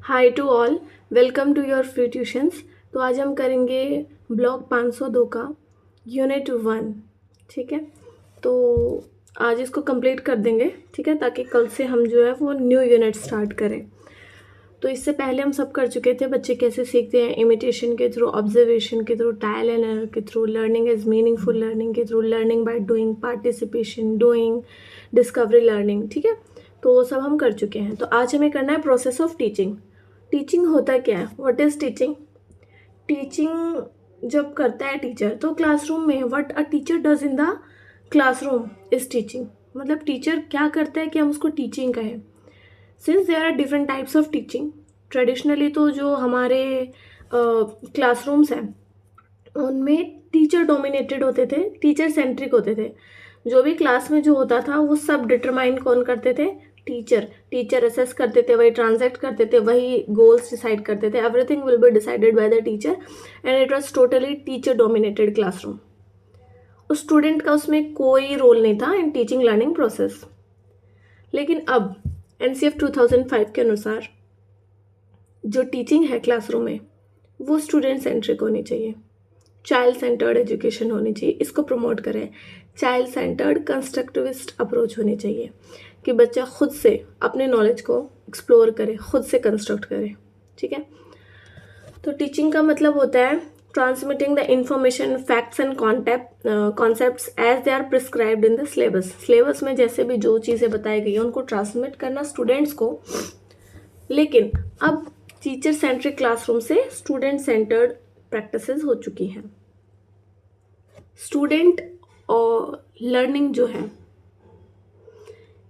Hi to all, welcome to your free tuitions. तो आज हम करेंगे ब्लॉक 502 का यूनिट 1। ठीक है, तो आज इसको कंप्लीट कर देंगे। ठीक है, ताकि कल से हम जो है वो न्यू यूनिट स्टार्ट करें। तो इससे पहले हम सब कर चुके थे बच्चे कैसे सीखते हैं, इमिटेशन के थ्रू, ऑब्जर्वेशन के थ्रू, ट्रायल एंड एरर के through, learning is meaningful learning के through, learning by doing, participation, doing, discovery learning. ठीक है, तो वो सब हम कर चुके हैं। तो आज हमें करना है प्रोसेस ऑफ टीचिंग। टीचिंग होता क्या है, व्हाट इज टीचिंग? टीचिंग जब करता है टीचर तो क्लासरूम में, what a teacher does in the classroom is teaching. मतलब टीचर क्या करता है कि हम उसको टीचिंग कहें। Since there are different types of teaching, traditionally तो जो हमारे क्लासरूम्स हैं उनमें टीचर डोमिनेटेड होते थे, टीचर सेंट्रिक होते थे। जो भी क्लास में जो होता था वो सब डिटरमाइन कौन करते थे? टीचर। टीचर असेस करते थे, वही ट्रांजैक्ट करते थे, वही गोल्स डिसाइड करते थे। Everything will be decided by the teacher and it was totally teacher dominated classroom. उस स्टूडेंट का उसमें कोई रोल नहीं था इन टीचिंग लर्निंग प्रोसेस। लेकिन अब एनसीएफ 2005 के अनुसार जो टीचिंग है क्लासरूम में वो स्टूडेंट सेंट्रिक होनी चाहिए, चाइल्ड सेंटर्ड एजुकेशन होनी चाहिए। इसको प्रमोट करें। चाइल्ड सेंटर्ड कंस्ट्रक्टिविस्ट अप्रोच होनी चाहिए कि बच्चा खुद से अपने नॉलेज को एक्सप्लोर करे, खुद से कंस्ट्रक्ट करे। ठीक है, तो टीचिंग का मतलब होता है transmitting the information, facts and concepts as they are prescribed in the syllabus. Syllabus में जैसे भी जो चीज़ें बताई गई हैं उनको ट्रांसमिट करना स्टूडेंट्स को। लेकिन अब टीचर सेंट्रिक क्लासरूम से स्टूडेंट सेंटर्ड प्रैक्टिसेस हो चुकी हैं। स्टूडेंट और लर्निंग जो है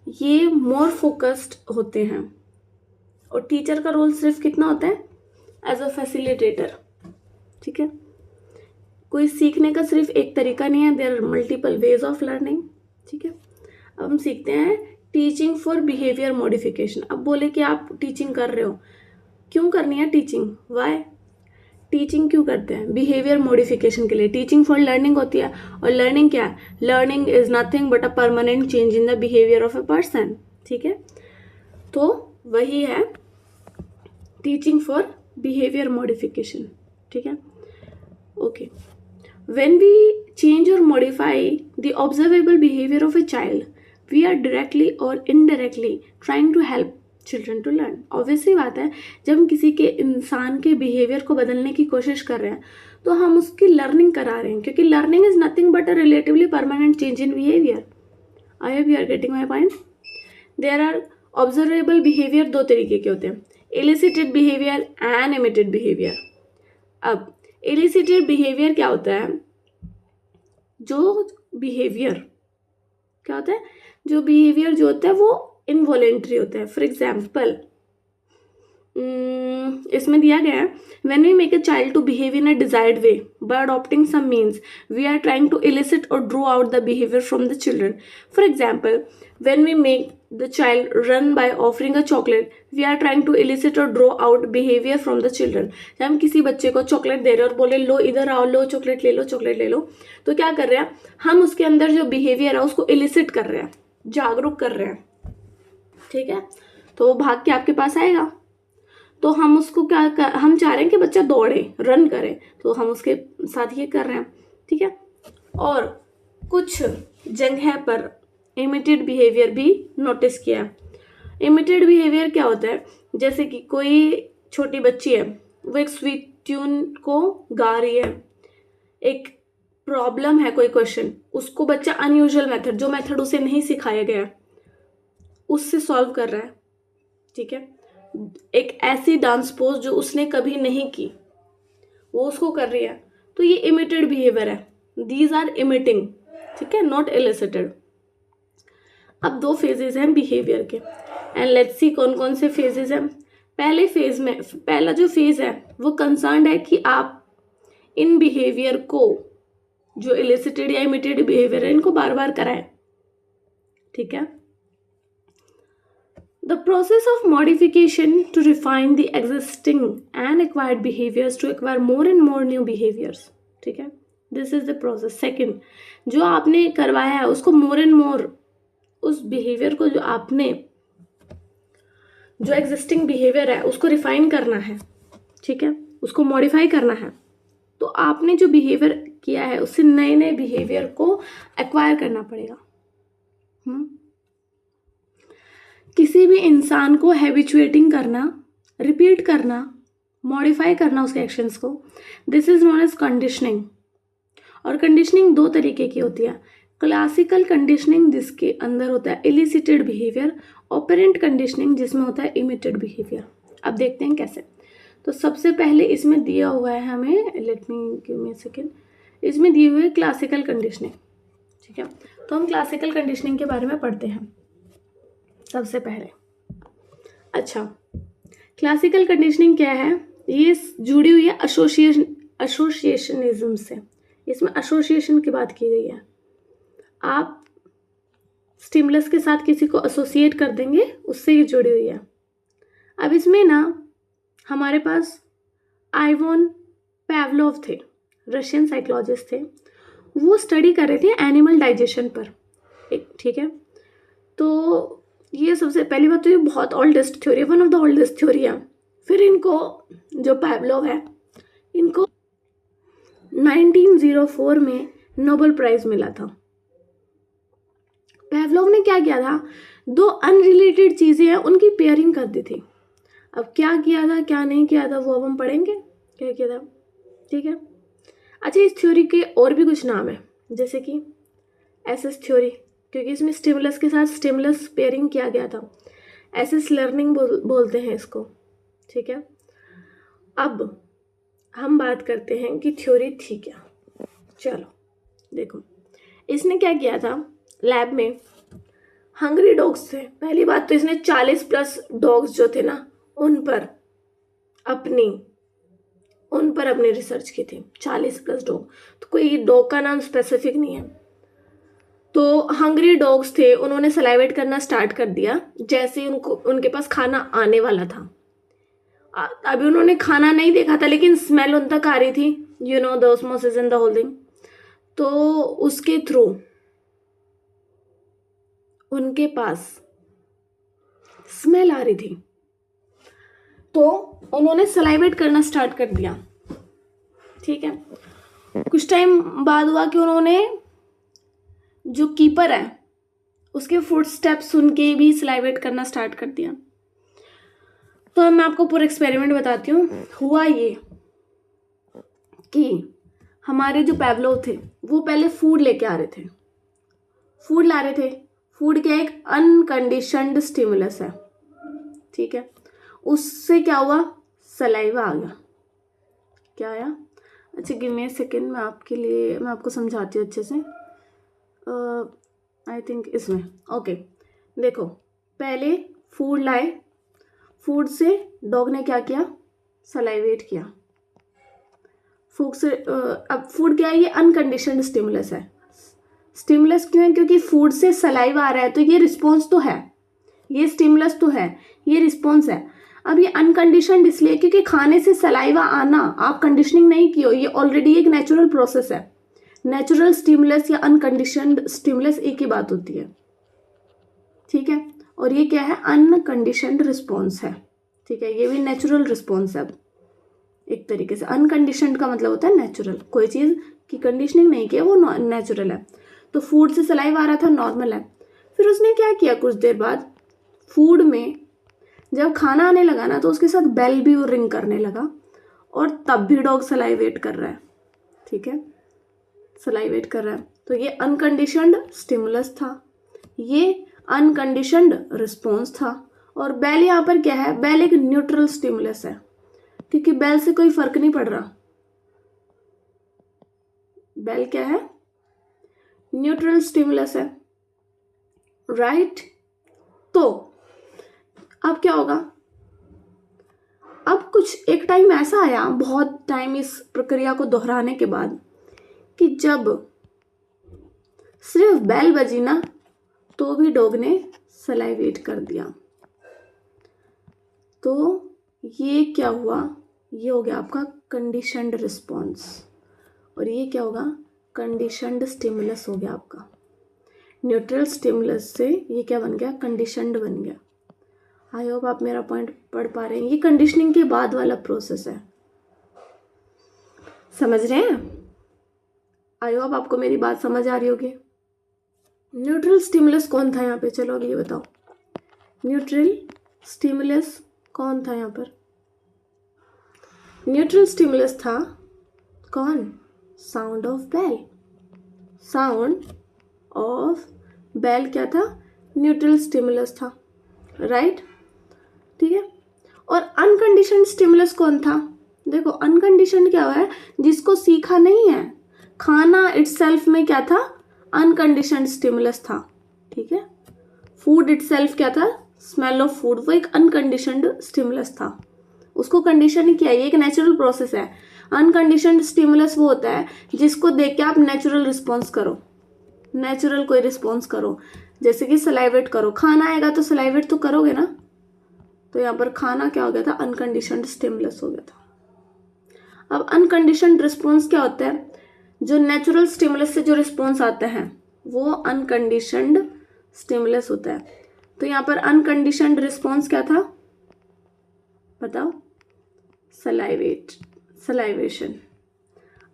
ये मोर फोकस्ड होते हैं और टीचर का रोल सिर्फ कितना होता है? As a facilitator. ठीक है, कोई सीखने का सिर्फ एक तरीका नहीं है, there are multiple ways of learning. ठीक है, अब हम सीखते हैं टीचिंग फॉर बिहेवियर मॉडिफिकेशन। अब बोले कि आप टीचिंग कर रहे हो, क्यों करनी है टीचिंग? वाई टीचिंग क्यों करते हैं? बिहेवियर मॉडिफिकेशन के लिए। टीचिंग फॉर लर्निंग होती है, और लर्निंग क्या है? Learning is nothing but a permanent change in the behaviour of a person. ठीक है, तो वही है टीचिंग फॉर बिहेवियर मॉडिफिकेशन। ठीक है, okay. When we change or modify the observable behavior of a child, we are directly or indirectly trying to help children to learn. Obviously बात है, जब हम किसी के इंसान के बिहेवियर को बदलने की कोशिश कर रहे हैं तो हम उसकी लर्निंग करा रहे हैं, क्योंकि learning is nothing but a relatively permanent change in behaviour. I hope you are getting my point. There are observable behaviour दो तरीके के होते हैं, elicited behaviour and emitted behaviour. अब इलिसिटेड बिहेवियर क्या होता है? जो बिहेवियर क्या होता है? जो बिहेवियर जो होता है वो इनवॉलेंट्री होता है। फॉर एग्जाम्पल इसमें दिया गया है, when we make a child to behave in a desired way by adopting some means, we are trying to elicit और draw out the behaviour from the children. For example, when we make the child run by offering a chocolate, we are trying to elicit or draw out behavior from the children. जब हम किसी बच्चे को chocolate दे रहे हैं और बोले लो इधर आओ, लो चॉकलेट ले लो, चॉकलेट ले लो, तो क्या कर रहे हैं हम? उसके अंदर जो बिहेवियर है उसको इलिसिट कर रहे हैं, जागरूक कर रहे हैं। ठीक है, तो वो भाग के आपके पास आएगा, तो हम उसको हम चाह रहे हैं कि बच्चा दौड़े, रन करे, तो हम उसके साथ ये कर रहे हैं। ठीक है, और कुछ जगह पर इमिटेड बिहेवियर भी नोटिस किया। इमिटेड बिहेवियर क्या होता है? जैसे कि कोई छोटी बच्ची है, वो एक स्वीट ट्यून को गा रही है, एक प्रॉब्लम है, कोई क्वेश्चन, उसको बच्चा अनयूजुअल मेथड, जो मेथड उसे नहीं सिखाया गया, उससे सॉल्व कर रहा है। ठीक है, एक ऐसी डांस पोज जो उसने कभी नहीं की वो उसको कर रही है, तो ये इमिटेड बिहेवियर है। These are emitting. ठीक है, नॉट एलिसिटेड। अब दो फेजेस हैं बिहेवियर के, एंड लेट्स सी कौन कौन से फेजेस हैं। पहले फेज में, पहला जो फेज है वो कंसर्न्ड है कि आप इन बिहेवियर को, जो इलिसिटेड या इमिटेड बिहेवियर है, इनको बार बार कराएं। ठीक है, the process of modification to refine the existing and acquired behaviours to acquire more and more new behaviours. ठीक है, this is the process. Second, जो आपने करवाया है उसको मोर एंड मोर, उस बिहेवियर को जो आपने जो एग्जिस्टिंग बिहेवियर है उसको रिफाइन करना है, ठीक है, उसको मॉडिफाई करना है, तो आपने जो बिहेवियर किया है उससे नए नए बिहेवियर को एक्वायर करना पड़ेगा। किसी भी इंसान को हैबिचुएटिंग करना, रिपीट करना, मॉडिफाई करना उसके एक्शंस को, this is known as conditioning. और कंडीशनिंग दो तरीके की होती है, क्लासिकल कंडीशनिंग जिसके अंदर होता है इलिसिटेड बिहेवियर, ऑपरेंट कंडीशनिंग जिसमें होता है इमिटेड बिहेवियर। अब देखते हैं कैसे। तो सबसे पहले इसमें दिया हुआ है हमें, let me give me second, इसमें दिए हुए क्लासिकल कंडीशनिंग, ठीक है। तो हम क्लासिकल कंडीशनिंग के बारे में पढ़ते हैं सबसे पहले। अच्छा, क्लासिकल कंडीशनिंग क्या है? ये जुड़ी हुई है एसोसिएशनिज्म से। इसमें एसोसिएशन की बात की गई है। आप स्टिमुलस के साथ किसी को एसोसिएट कर देंगे, उससे ये जुड़ी हुई है। अब इसमें ना हमारे पास आइवोन पैवलोव थे, रशियन साइकोलॉजिस्ट थे। वो स्टडी कर रहे थे एनिमल डाइजेशन पर, ठीक है। तो ये सबसे पहली बात तो ये बहुत ओल्डेस्ट थ्योरी है, one of the oldest theory है। फिर इनको जो पैवलोव है, इनको 1904 में नोबेल प्राइज मिला था। पैवलोव ने क्या किया था, दो अनरिलेटेड चीजें हैं उनकी पेयरिंग कर दी थी। अब क्या किया था क्या नहीं किया था वो अब हम पढ़ेंगे क्या किया था, ठीक है। अच्छा, इस थ्योरी के और भी कुछ नाम है, जैसे कि एसएस थ्योरी, क्योंकि इसमें स्टिमुलस के साथ स्टिमुलस पेयरिंग किया गया था। एसएस लर्निंग बोलते हैं इसको, ठीक है। अब हम बात करते हैं कि थ्योरी थी क्या। चलो देखो, इसने क्या किया था, लैब में हंग्री डॉग्स थे। पहली बात तो इसने 40+ डॉग्स जो थे ना उन पर अपनी रिसर्च की थी। 40+ डॉग, तो कोई डॉग का नाम स्पेसिफिक नहीं है। तो हंग्री डॉग्स थे, उन्होंने सलाइवेट करना स्टार्ट कर दिया जैसे उनके पास खाना आने वाला था। अभी उन्होंने खाना नहीं देखा था लेकिन स्मेल उन तक आ रही थी, you know the osmosis and the whole thing. तो उसके थ्रू उनके पास स्मेल आ रही थी, तो उन्होंने सलाइवेट करना स्टार्ट कर दिया, ठीक है। कुछ टाइम बाद हुआ कि उन्होंने जो कीपर है उसके फुट स्टेप सुन के भी सलाइवेट करना स्टार्ट कर दिया। तो अब मैं आपको पूरा एक्सपेरिमेंट बताती हूँ। हुआ ये कि हमारे जो पैवलोव थे वो पहले फूड लेके आ रहे थे, फूड ला रहे थे। फूड क्या, एक अनकंडीशनड स्टिमुलस है, ठीक है। उससे क्या हुआ, सलाइवा आ गया। क्या आया? अच्छा गिव मी अ सेकेंड, मैं आपको समझाती हूँ अच्छे से। आई थिंक इसमें ओके। देखो, पहले फूड लाए, फूड से डॉग ने क्या किया, सलाइवेट किया। फूड से अब फूड क्या है, ये अनकंडीशनड स्टिमुलस है। स्टिमुलस क्यों है, क्योंकि फूड से सलाइवा आ रहा है, तो ये रिस्पॉन्स तो है, ये स्टिमुलस तो है, ये रिस्पॉन्स है। अब ये अनकंडीशनड इसलिए क्योंकि खाने से सलाइवा आना आप कंडीशनिंग नहीं की हो, ये ऑलरेडी एक नेचुरल प्रोसेस है। नेचुरल स्टिमुलस या अनकंडीशनड स्टिमुलस एक ही बात होती है, ठीक है। और ये क्या है, अनकंडीशनड रिस्पॉन्स है, ठीक है। ये भी नेचुरल रिस्पॉन्स है एक तरीके से। अनकंडीशनड का मतलब होता है नेचुरल, कोई चीज़ की कंडीशनिंग नहीं किया वो नेचुरल है। तो फूड से सलाइवा आ रहा था, नॉर्मल है। फिर उसने क्या किया, कुछ देर बाद फूड में जब खाना आने लगा ना तो उसके साथ बेल भी रिंग करने लगा, और तब भी डॉग सलाइवेट कर रहा है, ठीक है, सलाइवेट कर रहा है। तो ये अनकंडीशनड स्टिमुलस था, ये अनकंडीशनड रिस्पॉन्स था। और बेल यहाँ पर क्या है, बेल एक न्यूट्रल स्टिमुलस है, क्योंकि बेल से कोई फर्क नहीं पड़ रहा। बेल क्या है, न्यूट्रल स्टिमुलस है, राइट। तो अब क्या होगा, अब कुछ एक टाइम ऐसा आया, बहुत टाइम इस प्रक्रिया को दोहराने के बाद, कि जब सिर्फ बेल बजी ना तो भी डॉग ने सलाइवेट कर दिया। तो ये क्या हुआ, ये हो गया आपका कंडीशनड रिस्पॉन्स, और ये क्या होगा, कंडीशनड स्टिमुलस हो गया आपका। न्यूट्रल स्टिमुलस से ये क्या बन गया, कंडीशनड बन गया। आई होप आप मेरा पॉइंट पढ़ पा रहे हैं। ये कंडीशनिंग के बाद वाला प्रोसेस है, समझ रहे हैं? आई होप आपको मेरी बात समझ आ रही होगी। न्यूट्रल स्टिमुलस कौन था यहाँ पे, चलो अब ये बताओ, न्यूट्रल स्टिमुलस कौन था यहाँ पर? न्यूट्रल स्टिमुलस था कौन? Sound of bell. Sound of bell क्या था? न्यूट्रल स्टिमुलस था, राइट? ठीक है। और अनकंडीशनड स्टिमुलस कौन था? देखो अनकंडीशनड क्या हुआ है, जिसको सीखा नहीं है। खाना इटसेल्फ में क्या था? अनकंडीशनड स्टिमुलस था, ठीक है। फूड इटसेल्फ क्या था? स्मेल ऑफ फूड, वो एक अनकंडीशनड स्टिमुलस था, उसको कंडीशन ही किया। ये एक नेचुरल प्रोसेस है। अनकंडीशनड स्टिमुलस वो होता है जिसको देख के आप नेचुरल रिस्पॉन्स करो, नेचुरल कोई रिस्पॉन्स करो, जैसे कि सलाइवेट करो। खाना आएगा तो सलाइवेट तो करोगे ना, तो यहाँ पर खाना क्या हो गया था? अनकंडीशनड स्टिमुलस हो गया था। अब अनकंडीशनड रिस्पॉन्स क्या होता है? जो नेचुरल स्टिमुलस से जो रिस्पॉन्स आता है वो अनकंडीशनड स्टिमुलस होता है। तो यहाँ पर अनकंडीशनड रिस्पॉन्स क्या था बताओ? सलाइवेशन।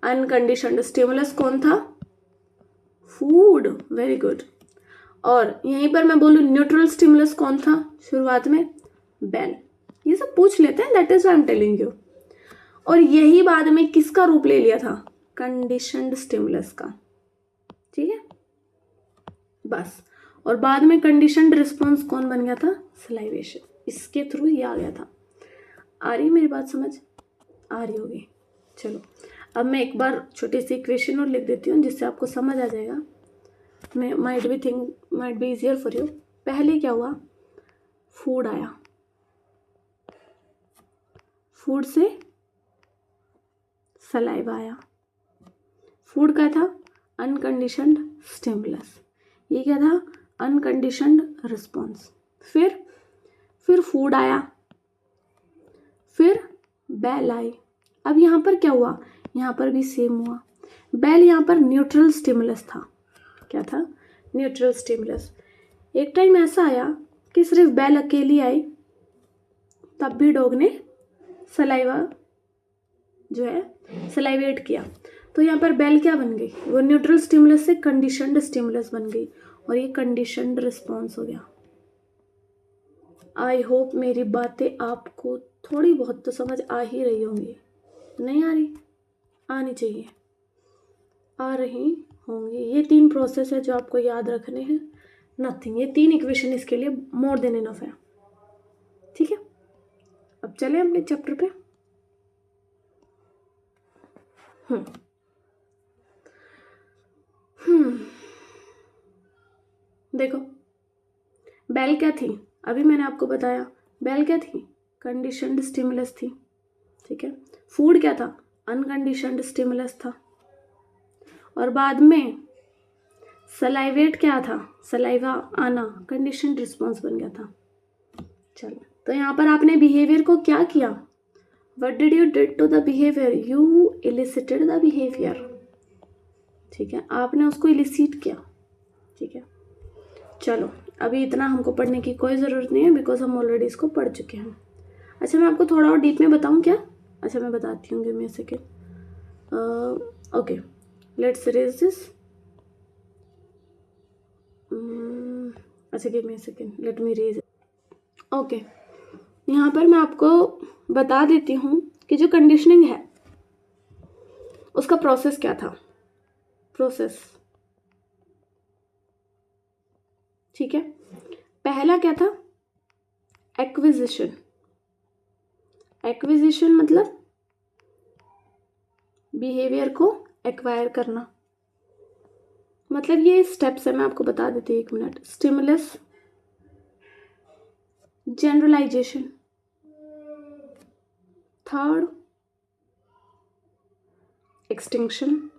अनकंडीशनड स्टिमुलस कौन था? Food, very good. और यहीं पर मैं बोलूँ न्यूट्रल स्टिमुलस कौन था शुरुआत में? बेल। ये सब पूछ लेते हैं, that is why I am telling you. और यही बाद में किसका रूप ले लिया था? कंडीशनड स्टिमुलस का, ठीक है, बस। और बाद में कंडीशनड रिस्पॉन्स कौन बन गया था? सलाइवेशन। इसके थ्रू ये आ गया था। आ रही मेरी बात समझ? आ रही होगी। चलो अब मैं एक बार छोटी सी इक्वेशन और लिख देती हूँ जिससे आपको समझ आ जाएगा। मैं might be easier for you. पहले क्या हुआ? फूड आया, फूड से सलाइवा आया। फूड क्या था? Unconditioned stimulus. ये क्या था? Unconditioned response. फिर फूड आया, फिर बेल आई। अब यहाँ पर क्या हुआ? यहाँ पर भी सेम हुआ। बेल यहाँ पर न्यूट्रल स्टिमुलस था। क्या था? Neutral stimulus. एक टाइम ऐसा आया कि सिर्फ बेल अकेली आई, तब भी डॉग ने सलाइवा जो है सलाइवेट किया। तो यहाँ पर बेल क्या बन गई? वो न्यूट्रल स्टिमुलस से कंडीशनड स्टिमुलस बन गई और ये कंडीशनड रिस्पॉन्स हो गया। आई होप मेरी बातें आपको थोड़ी बहुत तो समझ आ ही रही होंगी। नहीं आ रही? आनी चाहिए, आ रही होंगी। ये 3 प्रोसेस है जो आपको याद रखने हैं, नथिंग। ये 3 इक्वेशन इसके लिए मोर देन इनफ है, ठीक है। अब चलें अपने चैप्टर पे। देखो बेल क्या थी? अभी मैंने आपको बताया बेल क्या थी? कंडीशनड स्टिमुलस थी, ठीक है। फूड क्या था? अनकंडीशनड स्टिमुलस था। और बाद में सलाइवेट क्या था? सलाइवा आना, कंडीशनड रिस्पॉन्स बन गया था। चलो तो यहाँ पर आपने बिहेवियर को क्या किया? What did you did to the behaviour? You elicited the behaviour, ठीक है, आपने उसको इलिसिट किया, ठीक है। चलो अभी इतना हमको पढ़ने की कोई ज़रूरत नहीं है बिकॉज हम ऑलरेडी इसको पढ़ चुके हैं। अच्छा मैं आपको थोड़ा और डीप में बताऊँ क्या? अच्छा मैं बताती हूँ, give me a second. Okay let's raise this. अच्छा give me a second, let me raise. Okay यहाँ पर मैं आपको बता देती हूँ कि जो कंडीशनिंग है उसका प्रोसेस क्या था। प्रोसेस, ठीक है। पहला क्या था? एक्विजिशन। एक्विजिशन मतलब बिहेवियर को एक्वायर करना। मतलब ये स्टेप्स है, मैं आपको बता देती हूँ, 1 minute. Stimulus, generalization, third extinction,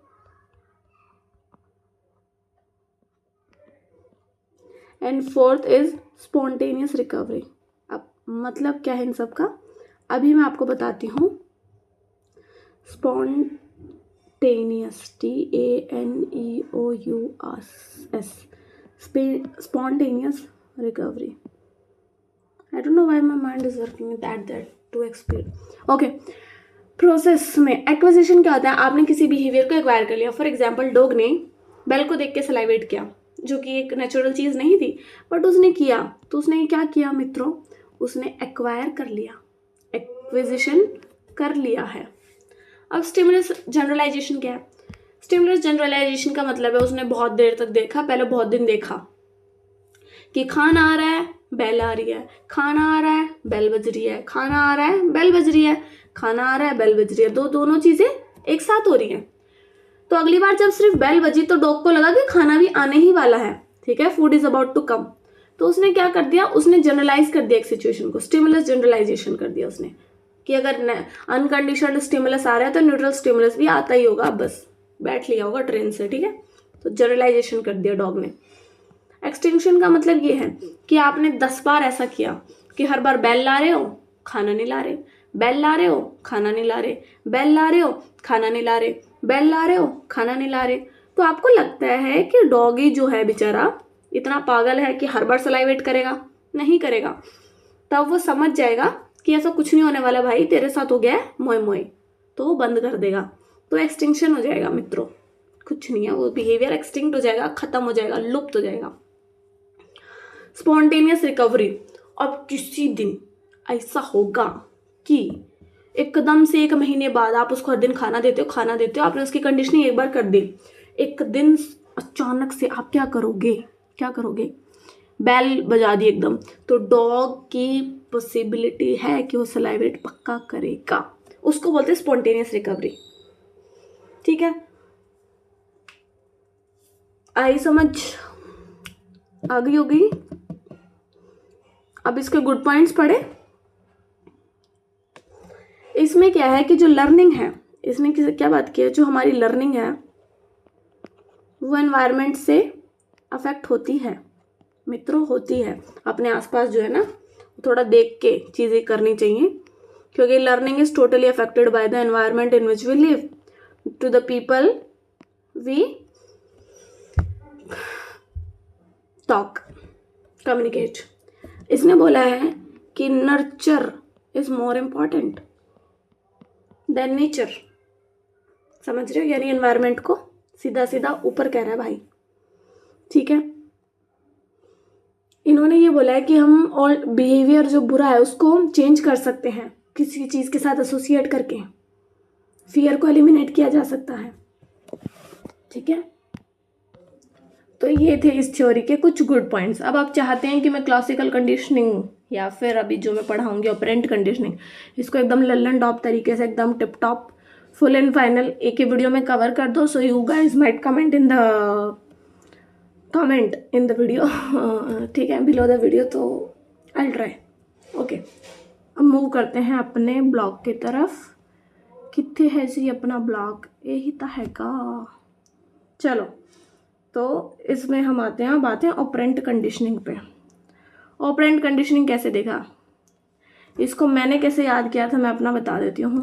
and fourth is spontaneous recovery. अब मतलब क्या है इन सब का, अभी मैं आपको बताती हूँ। Spontaneous, TANEOUS, spontaneous recovery. I don't know why my mind is working that to explain. Okay, process में एक्विजिशन क्या होता है? आपने किसी बिहेवियर को एक्वायर कर लिया। फॉर एग्जाम्पल, डॉग ने बेल को देख के सलाइवेट किया, जो कि एक नेचुरल चीज़ नहीं थी, बट उसने किया। तो उसने क्या किया मित्रों? उसने एक्वायर कर लिया, एक्विजिशन कर लिया है। अब स्टिमुलस जनरलाइजेशन क्या है? स्टिमुलस जनरलाइजेशन का मतलब है उसने बहुत देर तक देखा, पहले बहुत दिन देखा कि खाना आ रहा है, बेल आ रही है, खाना आ रहा है, बेल बज रही है, खाना आ रहा है, बेल बज रही है, खाना आ रहा है, बेल बज रही है, दोनों चीजें एक साथ हो रही हैं। तो अगली बार जब सिर्फ बेल बजी तो डॉग को लगा कि खाना भी आने ही वाला है, ठीक है, food is about to come. तो उसने क्या कर दिया? उसने जनरलाइज कर दिया एक सिचुएशन को, स्टिमुलस जनरलाइजेशन कर दिया उसने, कि अगर अनकंडीशनड स्टिमुलस आ रहा है तो न्यूट्रल स्टिमुलस भी आता ही होगा, बस बैठ लिया होगा ट्रेन से, ठीक है। तो जनरलाइजेशन कर दिया डॉग ने। एक्सटिंक्शन का मतलब ये है कि आपने 10 बार ऐसा किया कि हर बार बेल ला रहे हो, खाना नहीं ला रहे, बेल ला रहे हो, खाना नहीं ला रहे, बेल ला रहे हो, खाना नहीं ला रहे, बेल ला रहे हो, खाना नहीं ला रहे। तो आपको लगता है कि डॉगी जो है बेचारा इतना पागल है कि हर बार सलाइवेट करेगा? नहीं करेगा। तब वो समझ जाएगा कि ऐसा कुछ नहीं होने वाला भाई, तेरे साथ हो गया है मोए मोए, तो वो बंद कर देगा। तो एक्सटिंक्शन हो जाएगा मित्रों, कुछ नहीं है, वो बिहेवियर एक्सटिंक्ट हो जाएगा, खत्म हो जाएगा, लुप्त हो जाएगा। स्पॉन्टेनियस रिकवरी, अब किसी दिन ऐसा होगा कि एकदम से 1 महीने बाद आप उसको हर दिन खाना देते हो, आपने उसकी कंडीशनिंग एक बार कर दी, एक दिन अचानक से आप क्या करोगे? बेल बजा दी एकदम, तो डॉग की पॉसिबिलिटी है कि वो सलाइवेट पक्का करेगा, उसको बोलते हैं स्पॉन्टेनियस रिकवरी, ठीक है। आई समझ आ गई होगी? अब इसके गुड पॉइंट्स पढ़े। इसमें क्या है कि जो लर्निंग है, इसने क्या बात की है, जो हमारी लर्निंग है वो एनवायरनमेंट से अफेक्ट होती है मित्रों, होती है। अपने आसपास जो है ना, थोड़ा देख के चीज़ें करनी चाहिए, क्योंकि learning is totally affected by the environment in which we live, to the people we talk, communicate. इसने बोला है कि nurture is more important than nature, समझ रहे हो? यानी एनवायरनमेंट को सीधा सीधा ऊपर कह रहा है भाई, ठीक है। इन्होंने ये बोला है कि हम और बिहेवियर जो बुरा है उसको हम चेंज कर सकते हैं किसी चीज़ के साथ एसोसिएट करके, फियर को एलिमिनेट किया जा सकता है, ठीक है। तो ये थे इस थ्योरी के कुछ गुड पॉइंट्स। अब आप चाहते हैं कि मैं क्लासिकल कंडीशनिंग या फिर अभी जो मैं पढ़ाऊंगी ऑपरेंट कंडीशनिंग, इसको एकदम लल्लन टॉप तरीके से, एकदम tip top, full and final एक ही वीडियो में कवर कर दो। So you guys might comment in the video, ठीक है, बिलो द वीडियो, तो आई ट्राई। ओके, अब मूव करते हैं अपने ब्लॉग की तरफ। कितने है जी अपना ब्लॉग? यही तो हैगा। चलो, तो इसमें हम आते हैं, बात है ऑपरेंट कंडीशनिंग पे। ऑपरेंट कंडीशनिंग कैसे देखा, इसको मैंने कैसे याद किया था मैं अपना बता देती हूँ।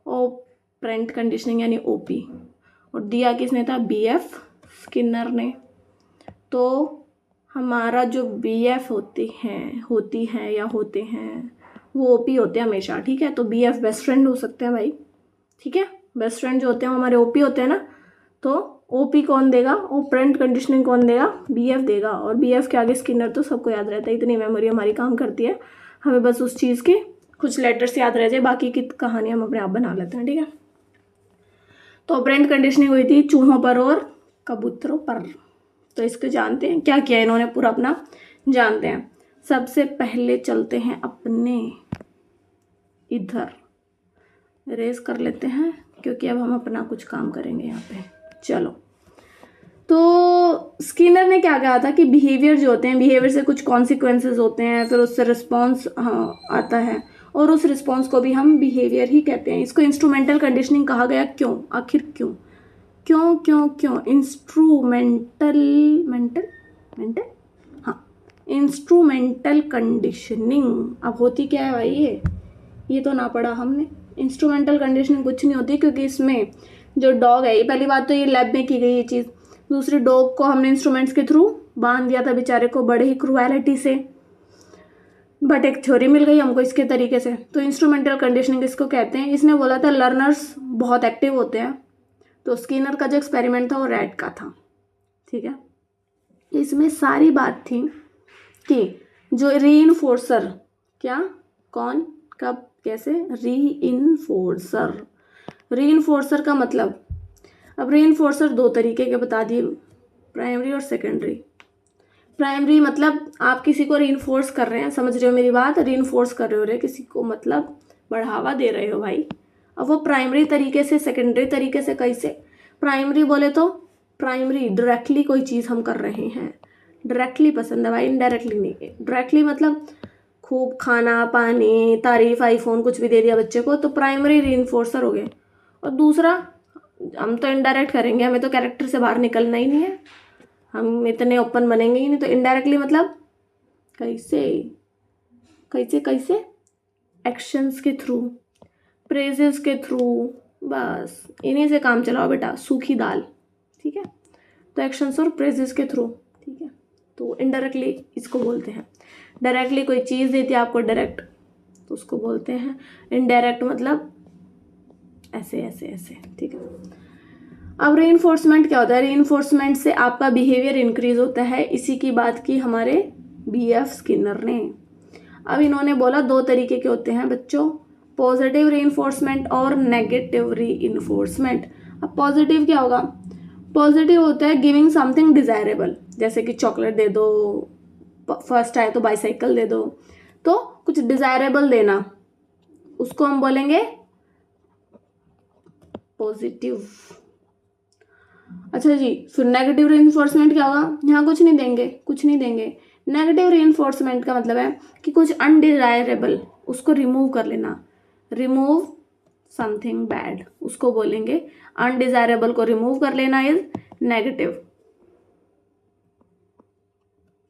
ऑपरेंट कंडीशनिंग यानी ओपी, और दिया किसने था? बीएफ स्किनर ने। तो हमारा जो बीएफ होती हैं या होते हैं वो ओपी होते हैं हमेशा, ठीक है। तो बीएफ बेस्ट फ्रेंड हो सकते हैं भाई, ठीक है, बेस्ट फ्रेंड जो होते हैं वो हमारे ओपी होते हैं ना। तो ओपी कौन देगा? ऑपरेंट कंडीशनिंग कौन देगा? बीएफ देगा। और बीएफ के आगे स्किनर तो सबको याद रहता है, इतनी मेमोरी हमारी काम करती है, हमें बस उस चीज़ के कुछ लेटर्स याद रह जाए, बाकी की कहानी हम अपने आप बना लेते हैं, ठीक है। तो ऑपरेंट कंडीशनिंग हुई थी चूहों पर और कबूतरों पर। तो इसको जानते हैं क्या किया इन्होंने, पूरा अपना जानते हैं। सबसे पहले चलते हैं अपने इधर, रेज कर लेते हैं क्योंकि अब हम अपना कुछ काम करेंगे यहाँ पे। चलो, तो स्किनर ने क्या कहा था कि बिहेवियर जो होते हैं, बिहेवियर से कुछ कॉन्सिक्वेंसेज होते हैं, फिर उससे रिस्पॉन्स आता है, और उस रिस्पॉन्स को भी हम बिहेवियर ही कहते हैं। इसको इंस्ट्रूमेंटल कंडीशनिंग कहा गया। क्यों? आखिर क्यों क्यों क्यों क्यों इंस्ट्रूमेंटल इंस्ट्रूमेंटल कंडीशनिंग। अब होती क्या है भाई, ये तो ना पढ़ा हमने। इंस्ट्रूमेंटल कंडीशनिंग कुछ नहीं होती, क्योंकि इसमें जो डॉग है, ये पहली बात तो ये लैब में की गई ये चीज़, दूसरी डॉग को हमने इंस्ट्रूमेंट्स के थ्रू बांध दिया था बेचारे को बड़े ही क्रूएलिटी से। बट एक थ्योरी मिल गई हमको इसके तरीके से। तो इंस्ट्रूमेंटल कंडीशनिंग इसको कहते हैं। इसने बोला था लर्नर्स बहुत एक्टिव होते हैं, तो स्किनर का जो एक्सपेरिमेंट था वो रैट का था, ठीक है। इसमें सारी बात थी कि जो रीइंफोर्सर, क्या, कौन, कब, कैसे, रीइंफोर्सर का मतलब, अब रीइंफोर्सर दो तरीके के बता दिए, प्राइमरी और सेकेंडरी। प्राइमरी मतलब आप किसी को रीइंफोर्स कर रहे हैं, समझ रहे हो मेरी बात, रीइंफोर्स कर रहे हो रे किसी को, मतलब बढ़ावा दे रहे हो भाई। अब वो प्राइमरी तरीके से, सेकेंडरी तरीके से कैसे? प्राइमरी बोले तो प्राइमरी डायरेक्टली कोई चीज़ हम कर रहे हैं, डायरेक्टली पसंद है भाई, इनडायरेक्टली नहीं। डायरेक्टली मतलब खूब खाना पानी तारीफ आईफोन कुछ भी दे दिया बच्चे को, तो प्राइमरी रीइंफोर्सर हो गए। और दूसरा हम तो इनडायरेक्ट करेंगे, हमें तो कैरेक्टर से बाहर निकलना ही नहीं है, हम इतने ओपन बनेंगे ही नहीं। तो इनडायरेक्टली मतलब कैसे कैसे कैसे? एक्शंस के थ्रू, प्रेजेस के थ्रू, बस इन्हीं से काम चलाओ बेटा, सूखी दाल, ठीक है। तो एक्शंस और प्रेजेस के थ्रू, ठीक है। तो इनडायरेक्टली इसको बोलते हैं। डायरेक्टली कोई चीज़ देती है आपको डायरेक्ट, तो उसको बोलते हैं इनडायरेक्ट, मतलब ऐसे ऐसे ऐसे, ठीक है। अब रीइंफोर्समेंट क्या होता है? रीइंफोर्समेंट से आपका बिहेवियर इंक्रीज होता है। इसी की बात की हमारे BF स्किनर ने। अब इन्होंने बोला दो तरीके के होते हैं बच्चों, पॉजिटिव रीइंफोर्समेंट और नेगेटिव रीइंफोर्समेंट। अब पॉजिटिव क्या होगा? पॉजिटिव होता है गिविंग समथिंग डिजायरेबल, जैसे कि चॉकलेट दे दो, फर्स्ट आए तो बाईसाइकिल दे दो, तो कुछ डिजायरेबल देना, उसको हम बोलेंगे पॉजिटिव। अच्छा जी, फिर नेगेटिव रीइंफोर्समेंट क्या होगा? यहाँ कुछ नहीं देंगे, कुछ नहीं देंगे। नेगेटिव रीइंफोर्समेंट का मतलब है कि कुछ अनडिजायरेबल, उसको रिमूव कर लेना, रिमूव समथिंग बैड, उसको बोलेंगे अनडिजायरेबल को रिमूव कर लेना इज नेगेटिव।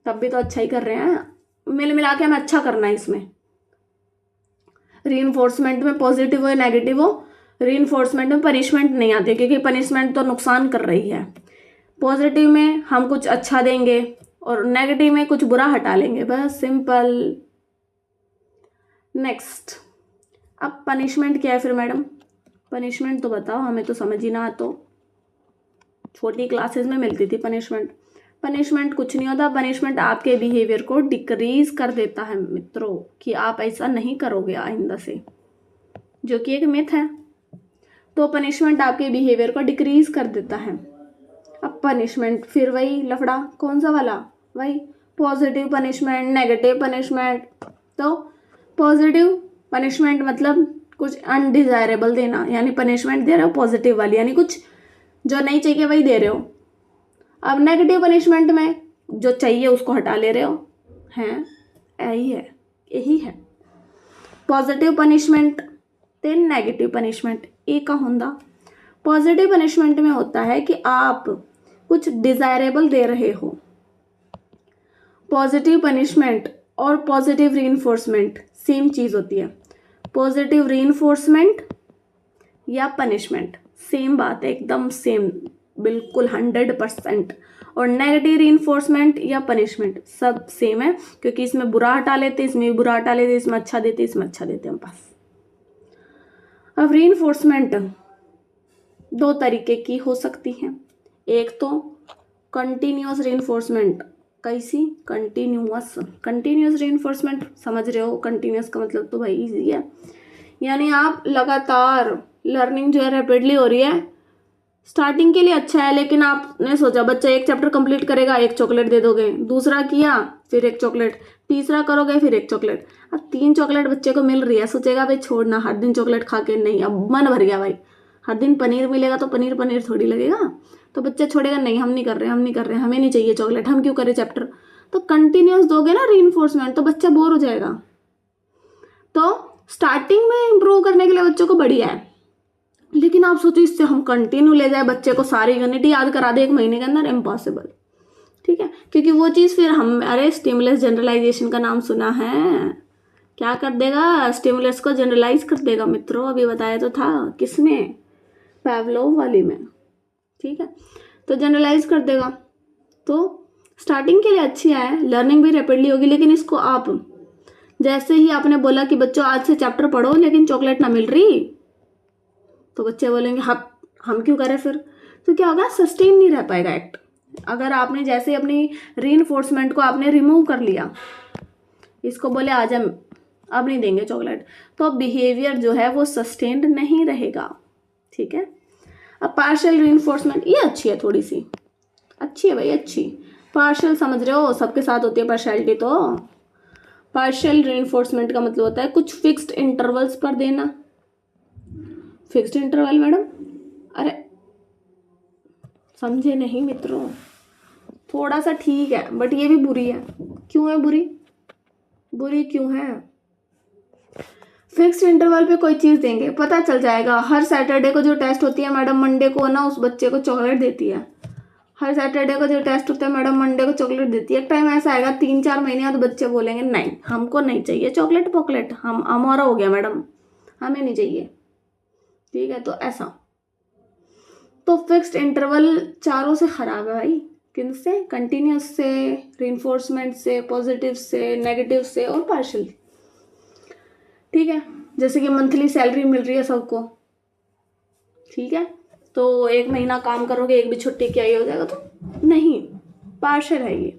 तब भी तो अच्छा ही कर रहे हैं, मिल मिला के हमें अच्छा करना है इसमें। रीइंफोर्समेंट में पॉजिटिव हो या नेगेटिव हो, रीइंफोर्समेंट में पनिशमेंट नहीं आती, क्योंकि पनिशमेंट तो नुकसान कर रही है। पॉजिटिव में हम कुछ अच्छा देंगे और नेगेटिव में कुछ बुरा हटा लेंगे, बस सिंपल। नेक्स्ट, अब पनिशमेंट क्या है फिर मैडम? पनिशमेंट तो बताओ, हमें तो समझ ही ना, तो छोटी क्लासेस में मिलती थी पनिशमेंट। पनिशमेंट कुछ नहीं होता, पनिशमेंट आपके बिहेवियर को डिक्रीज कर देता है मित्रों, कि आप ऐसा नहीं करोगे आइंदा से, जो कि एक मिथ है। तो पनिशमेंट आपके बिहेवियर को डिक्रीज कर देता है। अब पनिशमेंट फिर वही लफड़ा, कौन सा वाला? वही पॉजिटिव पनिशमेंट, नेगेटिव पनिशमेंट। तो पॉजिटिव पनिशमेंट मतलब कुछ अनडिजायरेबल देना, यानी पनिशमेंट दे रहे हो पॉजिटिव वाली, यानी कुछ जो नहीं चाहिए वही दे रहे हो। अब नेगेटिव पनिशमेंट में जो चाहिए उसको हटा ले रहे हो, हैं, यही है। पॉजिटिव पनिशमेंट ते नेगेटिव पनिशमेंट एक का होंदा। पॉजिटिव पनिशमेंट में होता है कि आप कुछ डिजायरेबल दे रहे हो। पॉजिटिव पनिशमेंट और पॉजिटिव रीइंफोर्समेंट सेम चीज होती है। पॉजिटिव रीइंफोर्समेंट या पनिशमेंट सेम बात है, एकदम सेम, बिल्कुल 100%। और नेगेटिव रीइंफोर्समेंट या पनिशमेंट सब सेम है, क्योंकि इसमें बुरा हटा लेते, इसमें भी बुरा हटा लेते, इसमें अच्छा देते, इसमें अच्छा देते हम पास। अब रीइंफोर्समेंट दो तरीके की हो सकती है। एक तो कंटिन्यूअस रीइंफोर्समेंट। कैसी? कंटिन्यूअस रीइंफोर्समेंट, समझ रहे हो? कंटिन्यूअस का मतलब तो भाई इजी है, यानी आप लगातार, लर्निंग जो है रैपिडली हो रही है, स्टार्टिंग के लिए अच्छा है, लेकिन आपने सोचा बच्चा एक चैप्टर कंप्लीट करेगा, एक चॉकलेट दे दोगे, दूसरा किया फिर एक चॉकलेट, तीसरा करोगे फिर एक चॉकलेट। अब 3 चॉकलेट बच्चे को मिल रही है, सोचेगा भाई छोड़ना, हर दिन चॉकलेट खा के नहीं, अब मन भर गया भाई। हर दिन पनीर मिलेगा तो पनीर पनीर थोड़ी लगेगा, तो बच्चा छोड़ेगा, नहीं हम नहीं कर रहे, हमें नहीं चाहिए चॉकलेट, हम क्यों करें चैप्टर। तो कंटिन्यूस दोगे ना रीइंफोर्समेंट, तो बच्चा बोर हो जाएगा। तो स्टार्टिंग में इंप्रूव करने के लिए बच्चों को बढ़िया है, लेकिन आप सोचो इससे हम कंटिन्यू ले जाए, बच्चे को सारी यूनिट याद करा दे 1 महीने के अंदर, इम्पॉसिबल, ठीक है। क्योंकि वो चीज़ फिर हम, अरे स्टिमुलस जनरलाइजेशन का नाम सुना है, क्या कर देगा? स्टिमुलस को जनरलाइज कर देगा मित्रों, अभी बताया तो था, किसमें? पैवलोव वाली में, ठीक है। तो जनरलाइज कर देगा, तो स्टार्टिंग के लिए अच्छी है, लर्निंग भी रैपिडली होगी, लेकिन इसको आप जैसे ही आपने बोला कि बच्चों आज से चैप्टर पढ़ो लेकिन चॉकलेट ना मिल रही, तो बच्चे बोलेंगे हम क्यों करें फिर। तो क्या होगा, सस्टेन नहीं रह पाएगा एक्ट। अगर आपने जैसे अपनी रीइंफोर्समेंट को आपने रिमूव कर लिया, इसको बोले आज हम अब नहीं देंगे चॉकलेट, तो बिहेवियर जो है वो सस्टेन्ड नहीं रहेगा। ठीक है। अब पार्शियल रीइंफोर्समेंट, ये अच्छी है, थोड़ी सी अच्छी है भाई, अच्छी। पार्शियल समझ रहे हो, सबके साथ होती है पार्शियलिटी। तो पार्शियल रीइंफोर्समेंट का मतलब होता है कुछ फिक्स्ड इंटरवल्स पर देना। फिक्स्ड इंटरवल मैडम, अरे समझे नहीं मित्रों, थोड़ा सा ठीक है बट ये भी बुरी है। क्यों है बुरी, बुरी क्यों है? फिक्स्ड इंटरवल पे कोई चीज़ देंगे, पता चल जाएगा। हर सैटरडे को जो टेस्ट होती है मैडम, मंडे को ना उस बच्चे को चॉकलेट देती है। हर सैटरडे को जो टेस्ट होता है मैडम, मंडे को चॉकलेट देती है। एक टाइम ऐसा आएगा 3-4 महीने बाद बच्चे बोलेंगे नहीं हमको नहीं चाहिए चॉकलेट पॉकलेट, हम हमारा हो गया मैडम, हमें नहीं चाहिए। ठीक है, तो ऐसा। तो फिक्स्ड इंटरवल चारों से खराब है भाई। किन से? कंटिन्यूस से, रीइंफोर्समेंट से, पॉजिटिव से, नेगेटिव से और पार्शियल। ठीक है, जैसे कि मंथली सैलरी मिल रही है सबको, ठीक है, तो 1 महीना काम करोगे, एक भी छुट्टी क्या ये हो जाएगा? तो नहीं, पार्शियल है ये।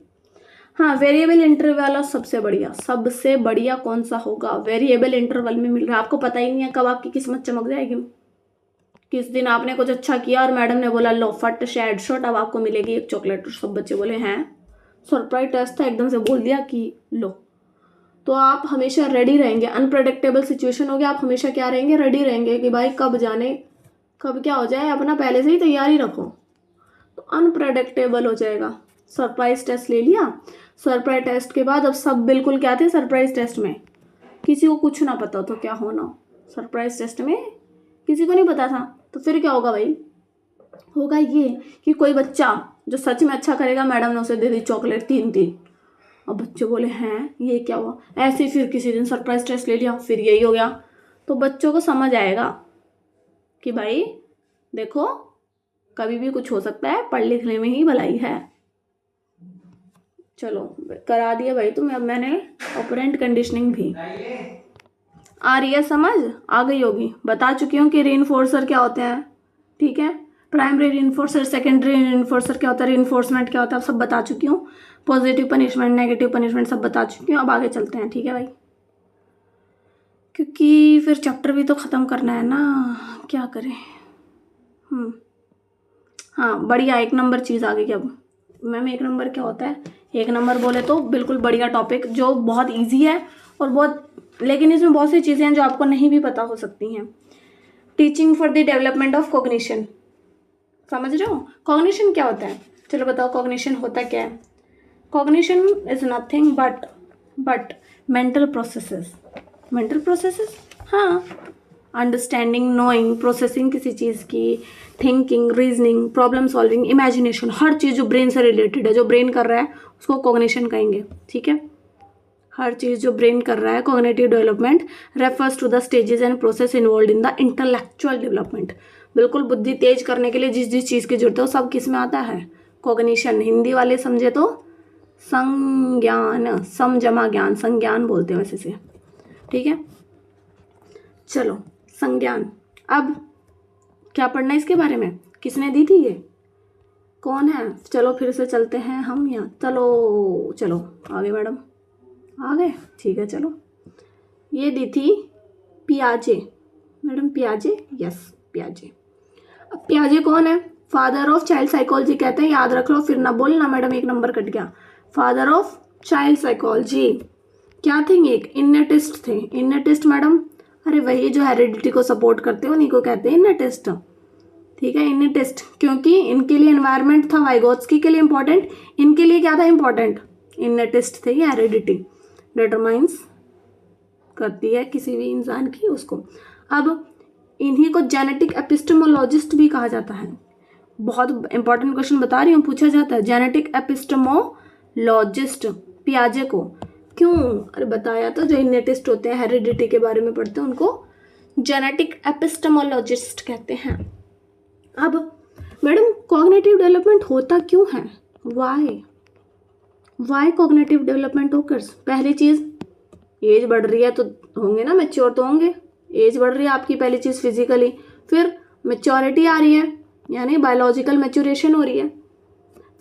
हाँ, वेरिएबल इंटरवल वाला सबसे बढ़िया, सबसे बढ़िया कौन सा होगा? वेरिएबल इंटरवल में मिल रहा है, आपको पता ही नहीं है कब आपकी किस्मत चमक जाएगी। किस दिन आपने कुछ अच्छा किया और मैडम ने बोला लो फट शेड शॉट अब आपको मिलेगी एक चॉकलेट, और सब बच्चे बोले हैं सरप्राइज टेस्ट था, एकदम से बोल दिया कि लो। तो आप हमेशा रेडी रहेंगे। अनप्रेडिक्टेबल सिचुएशन हो गया, आप हमेशा क्या रहेंगे? रेडी रहेंगे कि भाई कब जाने कब क्या हो जाए, अपना पहले से ही तैयारी रखो। तो अनप्रेडिक्टेबल हो जाएगा। सरप्राइज टेस्ट ले लिया, सरप्राइज टेस्ट के बाद अब सब बिल्कुल क्या थे सरप्राइज टेस्ट में, किसी को कुछ ना पता तो क्या होना, सरप्राइज टेस्ट में किसी को नहीं पता था। तो फिर क्या होगा भाई? होगा ये कि कोई बच्चा जो सच में अच्छा करेगा, मैडम ने उसे दे दी चॉकलेट 3-3, और बच्चे बोले हैं ये क्या हुआ। ऐसे फिर किसी दिन सरप्राइज टेस्ट ले लिया, फिर यही हो गया। तो बच्चों को समझ आएगा कि भाई देखो कभी भी कुछ हो सकता है, पढ़ लिखने में ही भलाई है। चलो करा दिया भाई तुम्हें। अब मैंने ऑपरेंट कंडीशनिंग भी आ रही है समझ, आ गई होगी। बता चुकी हूँ कि रीइंफोर्सर क्या होते हैं। ठीक है, प्राइमरी रीइंफोर्सर, सेकेंडरी रीइंफोर्सर क्या होता है, रीइंफोर्समेंट क्या होता है, सब बता चुकी हूँ। पॉजिटिव पनिशमेंट, नेगेटिव पनिशमेंट सब बता चुकी हूँ। अब आगे चलते हैं। ठीक है भाई, क्योंकि फिर चैप्टर भी तो ख़त्म करना है ना, क्या करें। हाँ बढ़िया, 1 नंबर चीज़ आ गई। अब मैम 1 नंबर क्या होता है? 1 नंबर बोले तो बिल्कुल बढ़िया टॉपिक जो बहुत ईजी है और बहुत, लेकिन इसमें बहुत सी चीज़ें हैं जो आपको नहीं भी पता हो सकती हैं। Teaching for the development of cognition, समझ रहे हो? कॉग्निशन क्या होता है? चलो बताओ कॉग्निशन होता क्या है? Cognition is nothing but mental processes. Mental processes, हाँ, अंडरस्टैंडिंग, नोइंग, प्रोसेसिंग किसी चीज़ की, thinking, reasoning, problem solving, imagination, हर चीज़ जो ब्रेन से रिलेटेड है, जो ब्रेन कर रहा है उसको कॉग्निशन कहेंगे। ठीक है, हर चीज़ जो ब्रेन कर रहा है। Cognitive development refers to the stages and process involve in the intellectual development. बिल्कुल बुद्धि तेज करने के लिए जिस जिस चीज़ की जरूरत है वो सब किस में आता है? कॉग्निशन। हिंदी वाले समझे तो संज्ञान, सम जमा ज्ञान, संज्ञान बोलते हैं वैसे से। ठीक है, चलो संज्ञान। अब क्या पढ़ना है इसके बारे में? किसने दी थी ये? कौन है? चलो फिर से चलते हैं हम यहाँ। चलो आगे मैडम, आ गए? ठीक है, चलो ये दी थी पियाजे मैडम, पियाजे, यस पियाजे। अब पियाजे कौन है? फादर ऑफ चाइल्ड साइकोलॉजी कहते हैं, याद रख लो, फिर ना बोलना मैडम 1 नंबर कट गया। फादर ऑफ चाइल्ड साइकोलॉजी क्या थे? एक इनेटिस्ट थे। इनेटिस्ट मैडम, अरे वही जो हेरिडिटी को सपोर्ट करते हो उन्हीं को कहते हैं इनेटिस्ट। ठीक है, इनेटिस्ट, क्योंकि इनके लिए एनवायरनमेंट था वाइगोत्स्की के लिए इंपॉर्टेंट, इनके लिए क्या था इंपॉर्टेंट? इनेटिस्ट थे। ये हेरिडिटी डिटरमाइंस करती है किसी भी इंसान की उसको। अब इन्हीं को जेनेटिक एपिस्टेमोलॉजिस्ट भी कहा जाता है। बहुत इंपॉर्टेंट क्वेश्चन बता रही हूँ, पूछा जाता है जेनेटिक एपिस्टेमोलॉजिस्ट पियाजे को। क्यों? अरे बताया तो, जो इनेटिस्ट होते हैं हेरिडिटी के बारे में पढ़ते हैं उनको जेनेटिक एपिस्टेमोलॉजिस्ट कहते हैं। अब मैडम कॉग्निटिव डेवलपमेंट होता क्यों है? Why cognitive development occurs? पहली चीज़ एज बढ़ रही है तो होंगे ना, मैच्योर तो होंगे। एज बढ़ रही है आपकी, पहली चीज़ फिजिकली, फिर मैच्योरिटी आ रही है यानी बायोलॉजिकल मैच्योरेशन हो रही है,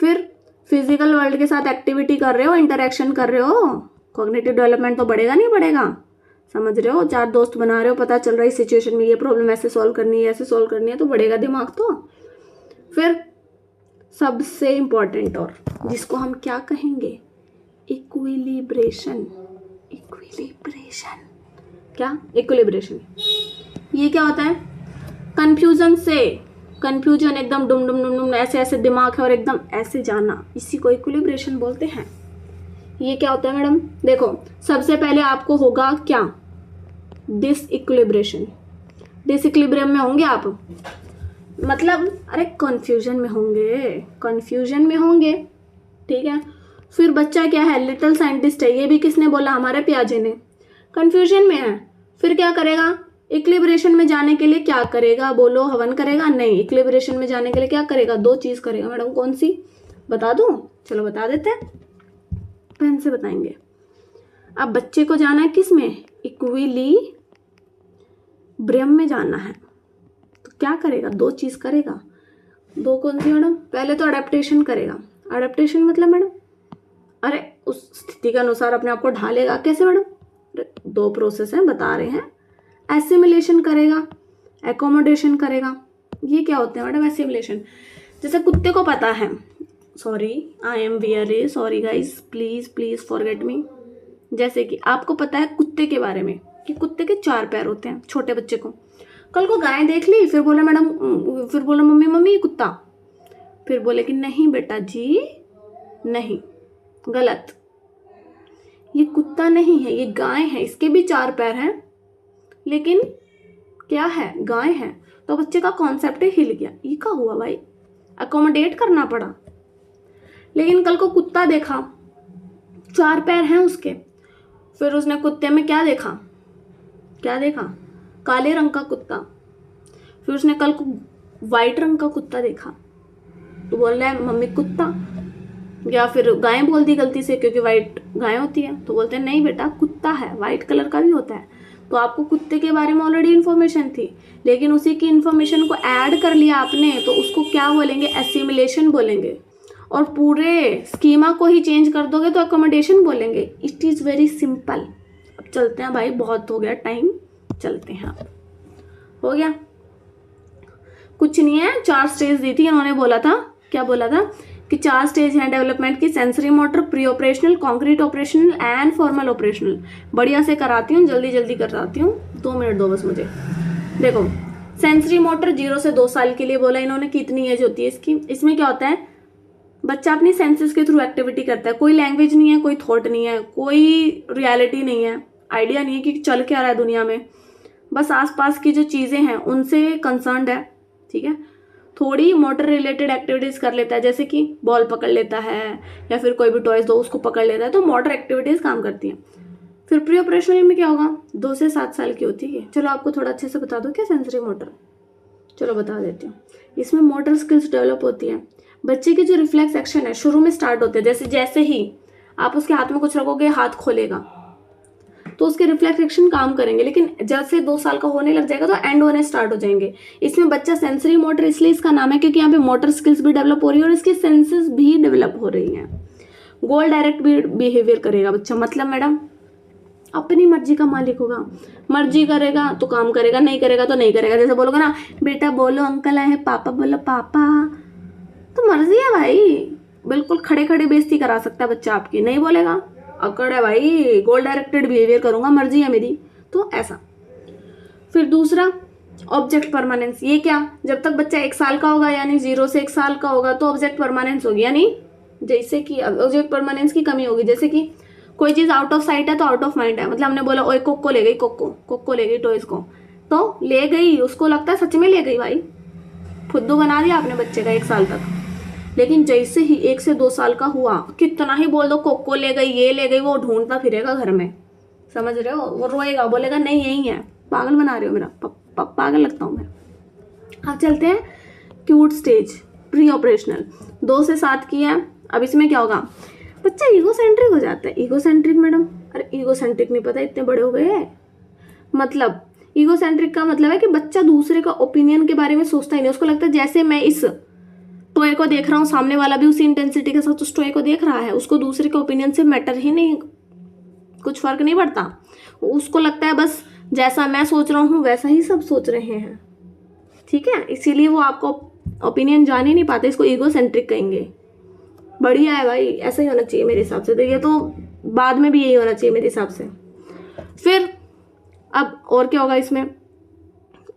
फिर फिजिकल वर्ल्ड के साथ एक्टिविटी कर रहे हो, इंटरेक्शन कर रहे हो, कॉग्निटिव डेवलपमेंट तो बढ़ेगा नहीं बढ़ेगा, समझ रहे हो, 4 दोस्त बना रहे हो, पता चल रहा है इस सिचुएशन में ये प्रॉब्लम ऐसे सॉल्व करनी है, ऐसे सॉल्व करनी है, तो बढ़ेगा दिमाग तो। फिर सबसे इम्पॉर्टेंट और जिसको हम क्या कहेंगे, इक्विलिब्रेशन। इक्विलिब्रेशन क्या? इक्विलिब्रेशन। ये क्या होता है? कंफ्यूजन से, कंफ्यूजन एकदम डुम डुम डुम डुम ऐसे ऐसे दिमाग है और एकदम ऐसे जाना, इसी को इक्विलिब्रेशन बोलते हैं। ये क्या होता है मैडम? देखो सबसे पहले आपको होगा क्या? डिसइक्विलिब्रेशन। डिसइक्विलिब्रियम में होंगे आप, मतलब अरे कंफ्यूजन में होंगे, कंफ्यूजन में होंगे, ठीक है। फिर बच्चा क्या है? लिटिल साइंटिस्ट है, ये भी किसने बोला? हमारे पियाजे ने। कंफ्यूजन में है, फिर क्या करेगा? इक्विलिब्रेशन में जाने के लिए क्या करेगा? बोलो, हवन करेगा? नहीं, इक्विलिब्रेशन में जाने के लिए क्या करेगा? 2 चीज करेगा। मैडम कौन सी? बता दूं? चलो बता देते हैं, पेन से बताएंगे। अब बच्चे को जाना है किस में? इक्विलिब्रियम में जाना है, तो क्या करेगा? 2 चीज करेगा। 2 कौन सी मैडम? पहले तो अडेप्टेशन करेगा। अडेप्टेशन मतलब मैडम, अरे उस स्थिति के अनुसार अपने आप को ढालेगा। कैसे मैडम? 2 प्रोसेस हैं, बता रहे हैं। एसिमिलेशन करेगा, एकोमोडेशन करेगा। ये क्या होते हैं मैडम? एसिमिलेशन। जैसे कुत्ते को पता है, sorry I am very sorry guys, please please forget me. जैसे कि आपको पता है कुत्ते के बारे में कि कुत्ते के 4 पैर होते हैं। छोटे बच्चे को कल को गाय देख ली, फिर बोला मैडम, फिर बोला मम्मी मम्मी ये कुत्ता, फिर बोले कि नहीं बेटा जी नहीं, गलत, ये कुत्ता नहीं है, ये गाय है, इसके भी 4 पैर हैं, लेकिन क्या है? गाय है। तो बच्चे का कॉन्सेप्ट हिल गया। ये क्या हुआ भाई? अकोमोडेट करना पड़ा। लेकिन कल को कुत्ता देखा, 4 पैर हैं उसके, फिर उसने कुत्ते में क्या देखा? क्या देखा? काले रंग का कुत्ता। फिर उसने कल को वाइट रंग का कुत्ता देखा, तो बोल रहा है मम्मी कुत्ता, या फिर गाय बोल दी गलती से क्योंकि वाइट गाय होती है, तो बोलते हैं नहीं बेटा कुत्ता है, वाइट कलर का भी होता है। तो आपको कुत्ते के बारे में ऑलरेडी इन्फॉर्मेशन थी, लेकिन उसी की इन्फॉर्मेशन को ऐड कर लिया आपने, तो उसको क्या बोलेंगे? एसिमिलेशन बोलेंगे। और पूरे स्कीमा को ही चेंज कर दोगे तो अकोमोडेशन बोलेंगे। It is very simple. अब चलते हैं भाई, बहुत हो गया टाइम, चलते हैं। अब हो गया? कुछ नहीं है, 4 स्टेज दी थी इन्होंने, बोला था, क्या बोला था कि 4 स्टेज हैं डेवलपमेंट की, sensory motor, pre operational, concrete operational and formal operational. बढ़िया से कराती हूँ, जल्दी जल्दी कराती हूँ, 2 मिनट दो बस मुझे। देखो सेंसरी मोटर 0 से 2 साल के लिए बोला इन्होंने, कितनी एज होती है इसकी? इसमें क्या होता है? बच्चा अपनी सेंसेस के थ्रू एक्टिविटी करता है, कोई लैंग्वेज नहीं है, कोई थॉट नहीं है, कोई रियलिटी नहीं है, आइडिया नहीं है कि चल क्या रहा है दुनिया में, बस आसपास की जो चीज़ें हैं उनसे कंसर्न्ड है, ठीक है। थोड़ी मोटर रिलेटेड एक्टिविटीज़ कर लेता है, जैसे कि बॉल पकड़ लेता है या फिर कोई भी टॉयज दो उसको पकड़ लेता है, तो मोटर एक्टिविटीज़ काम करती हैं। फिर प्री ऑपरेशनल में क्या होगा? 2 से 7 साल की होती है। चलो आपको थोड़ा अच्छे से बता दो क्या सेंसरी मोटर, चलो बता देती हूँ। इसमें मोटर स्किल्स डेवलप होती है। बच्चे की जो रिफ्लेक्स एक्शन है शुरू में स्टार्ट होते हैं, जैसे ही आप उसके हाथ में कुछ रखोगे हाथ खोलेगा, तो उसके रिफ्लेक्स एक्शन काम करेंगे, लेकिन जैसे 2 साल का होने लग जाएगा तो एंड होने स्टार्ट हो जाएंगे। इसमें बच्चा सेंसरी मोटर इसलिए इसका नाम है क्योंकि यहाँ पे मोटर स्किल्स भी डेवलप हो रही है और इसकी सेंसेस भी डेवलप हो रही हैं। गोल डायरेक्ट बिहेवियर करेगा बच्चा, मतलब मैडम अपनी मर्जी का मालिक होगा, मर्जी करेगा तो काम करेगा, नहीं करेगा तो नहीं करेगा। जैसे बोलोगे ना बेटा बोलो अंकल आए हैं, पापा बोलो पापा, तो मर्जी है भाई, बिल्कुल खड़े खड़े बेइज्जती करा सकता है बच्चा आपकी, नहीं बोलेगा अकड़ है भाई, गोल डायरेक्टेड बिहेवियर करूंगा, मर्जी है मेरी, तो ऐसा। फिर दूसरा ऑब्जेक्ट परमानेंस, ये क्या? जब तक बच्चा 1 साल का होगा यानी 0 से 1 साल का होगा तो ऑब्जेक्ट परमानेंस होगी, यानी जैसे कि ऑब्जेक्ट परमानेंस की कमी होगी, जैसे कि कोई चीज़ आउट ऑफ साइट है तो आउट ऑफ माइंड है, मतलब हमने बोला ओए कोको ले गई, कोको ले गई टॉयज को, तो ले गई, उसको लगता है सच में ले गई भाई, फुद्दू बना दिया आपने बच्चे का 1 साल तक। लेकिन जैसे ही 1 से 2 साल का हुआ, कितना ही बोल दो कोको ले गई, ये ले गई, वो ढूंढता फिरेगा घर में, समझ रहे हो, वो रोएगा, बोलेगा नहीं यही है, पागल बना रहे हो मेरा, पागल लगता हूँ मैं। अब चलते हैं क्यूट स्टेज, प्री ऑपरेशनल, 2 से 7 की है। अब इसमें क्या होगा? बच्चा ईगोसेंट्रिक हो जाता है। ईगोसेंट्रिक मैडम, अरे ईगोसेंट्रिक नहीं पता, इतने बड़े हो गए हैं। मतलब ईगोसेंट्रिक का मतलब है कि बच्चा दूसरे का ओपिनियन के बारे में सोचता ही नहीं। उसको लगता है जैसे मैं इस टॉय को देख रहा हूँ, सामने वाला भी उसी इंटेंसिटी के साथ उस टॉय को देख रहा है। उसको दूसरे के ओपिनियन से मैटर ही नहीं, कुछ फर्क नहीं पड़ता। उसको लगता है बस जैसा मैं सोच रहा हूँ वैसा ही सब सोच रहे हैं, ठीक है। इसीलिए वो आपको ओपिनियन जान ही नहीं पाते, इसको ईगोसेंट्रिक कहेंगे। बढ़िया है भाई, ऐसा ही होना चाहिए मेरे हिसाब से। तो ये तो बाद में भी यही होना चाहिए मेरे हिसाब से। फिर अब और क्या होगा इसमें,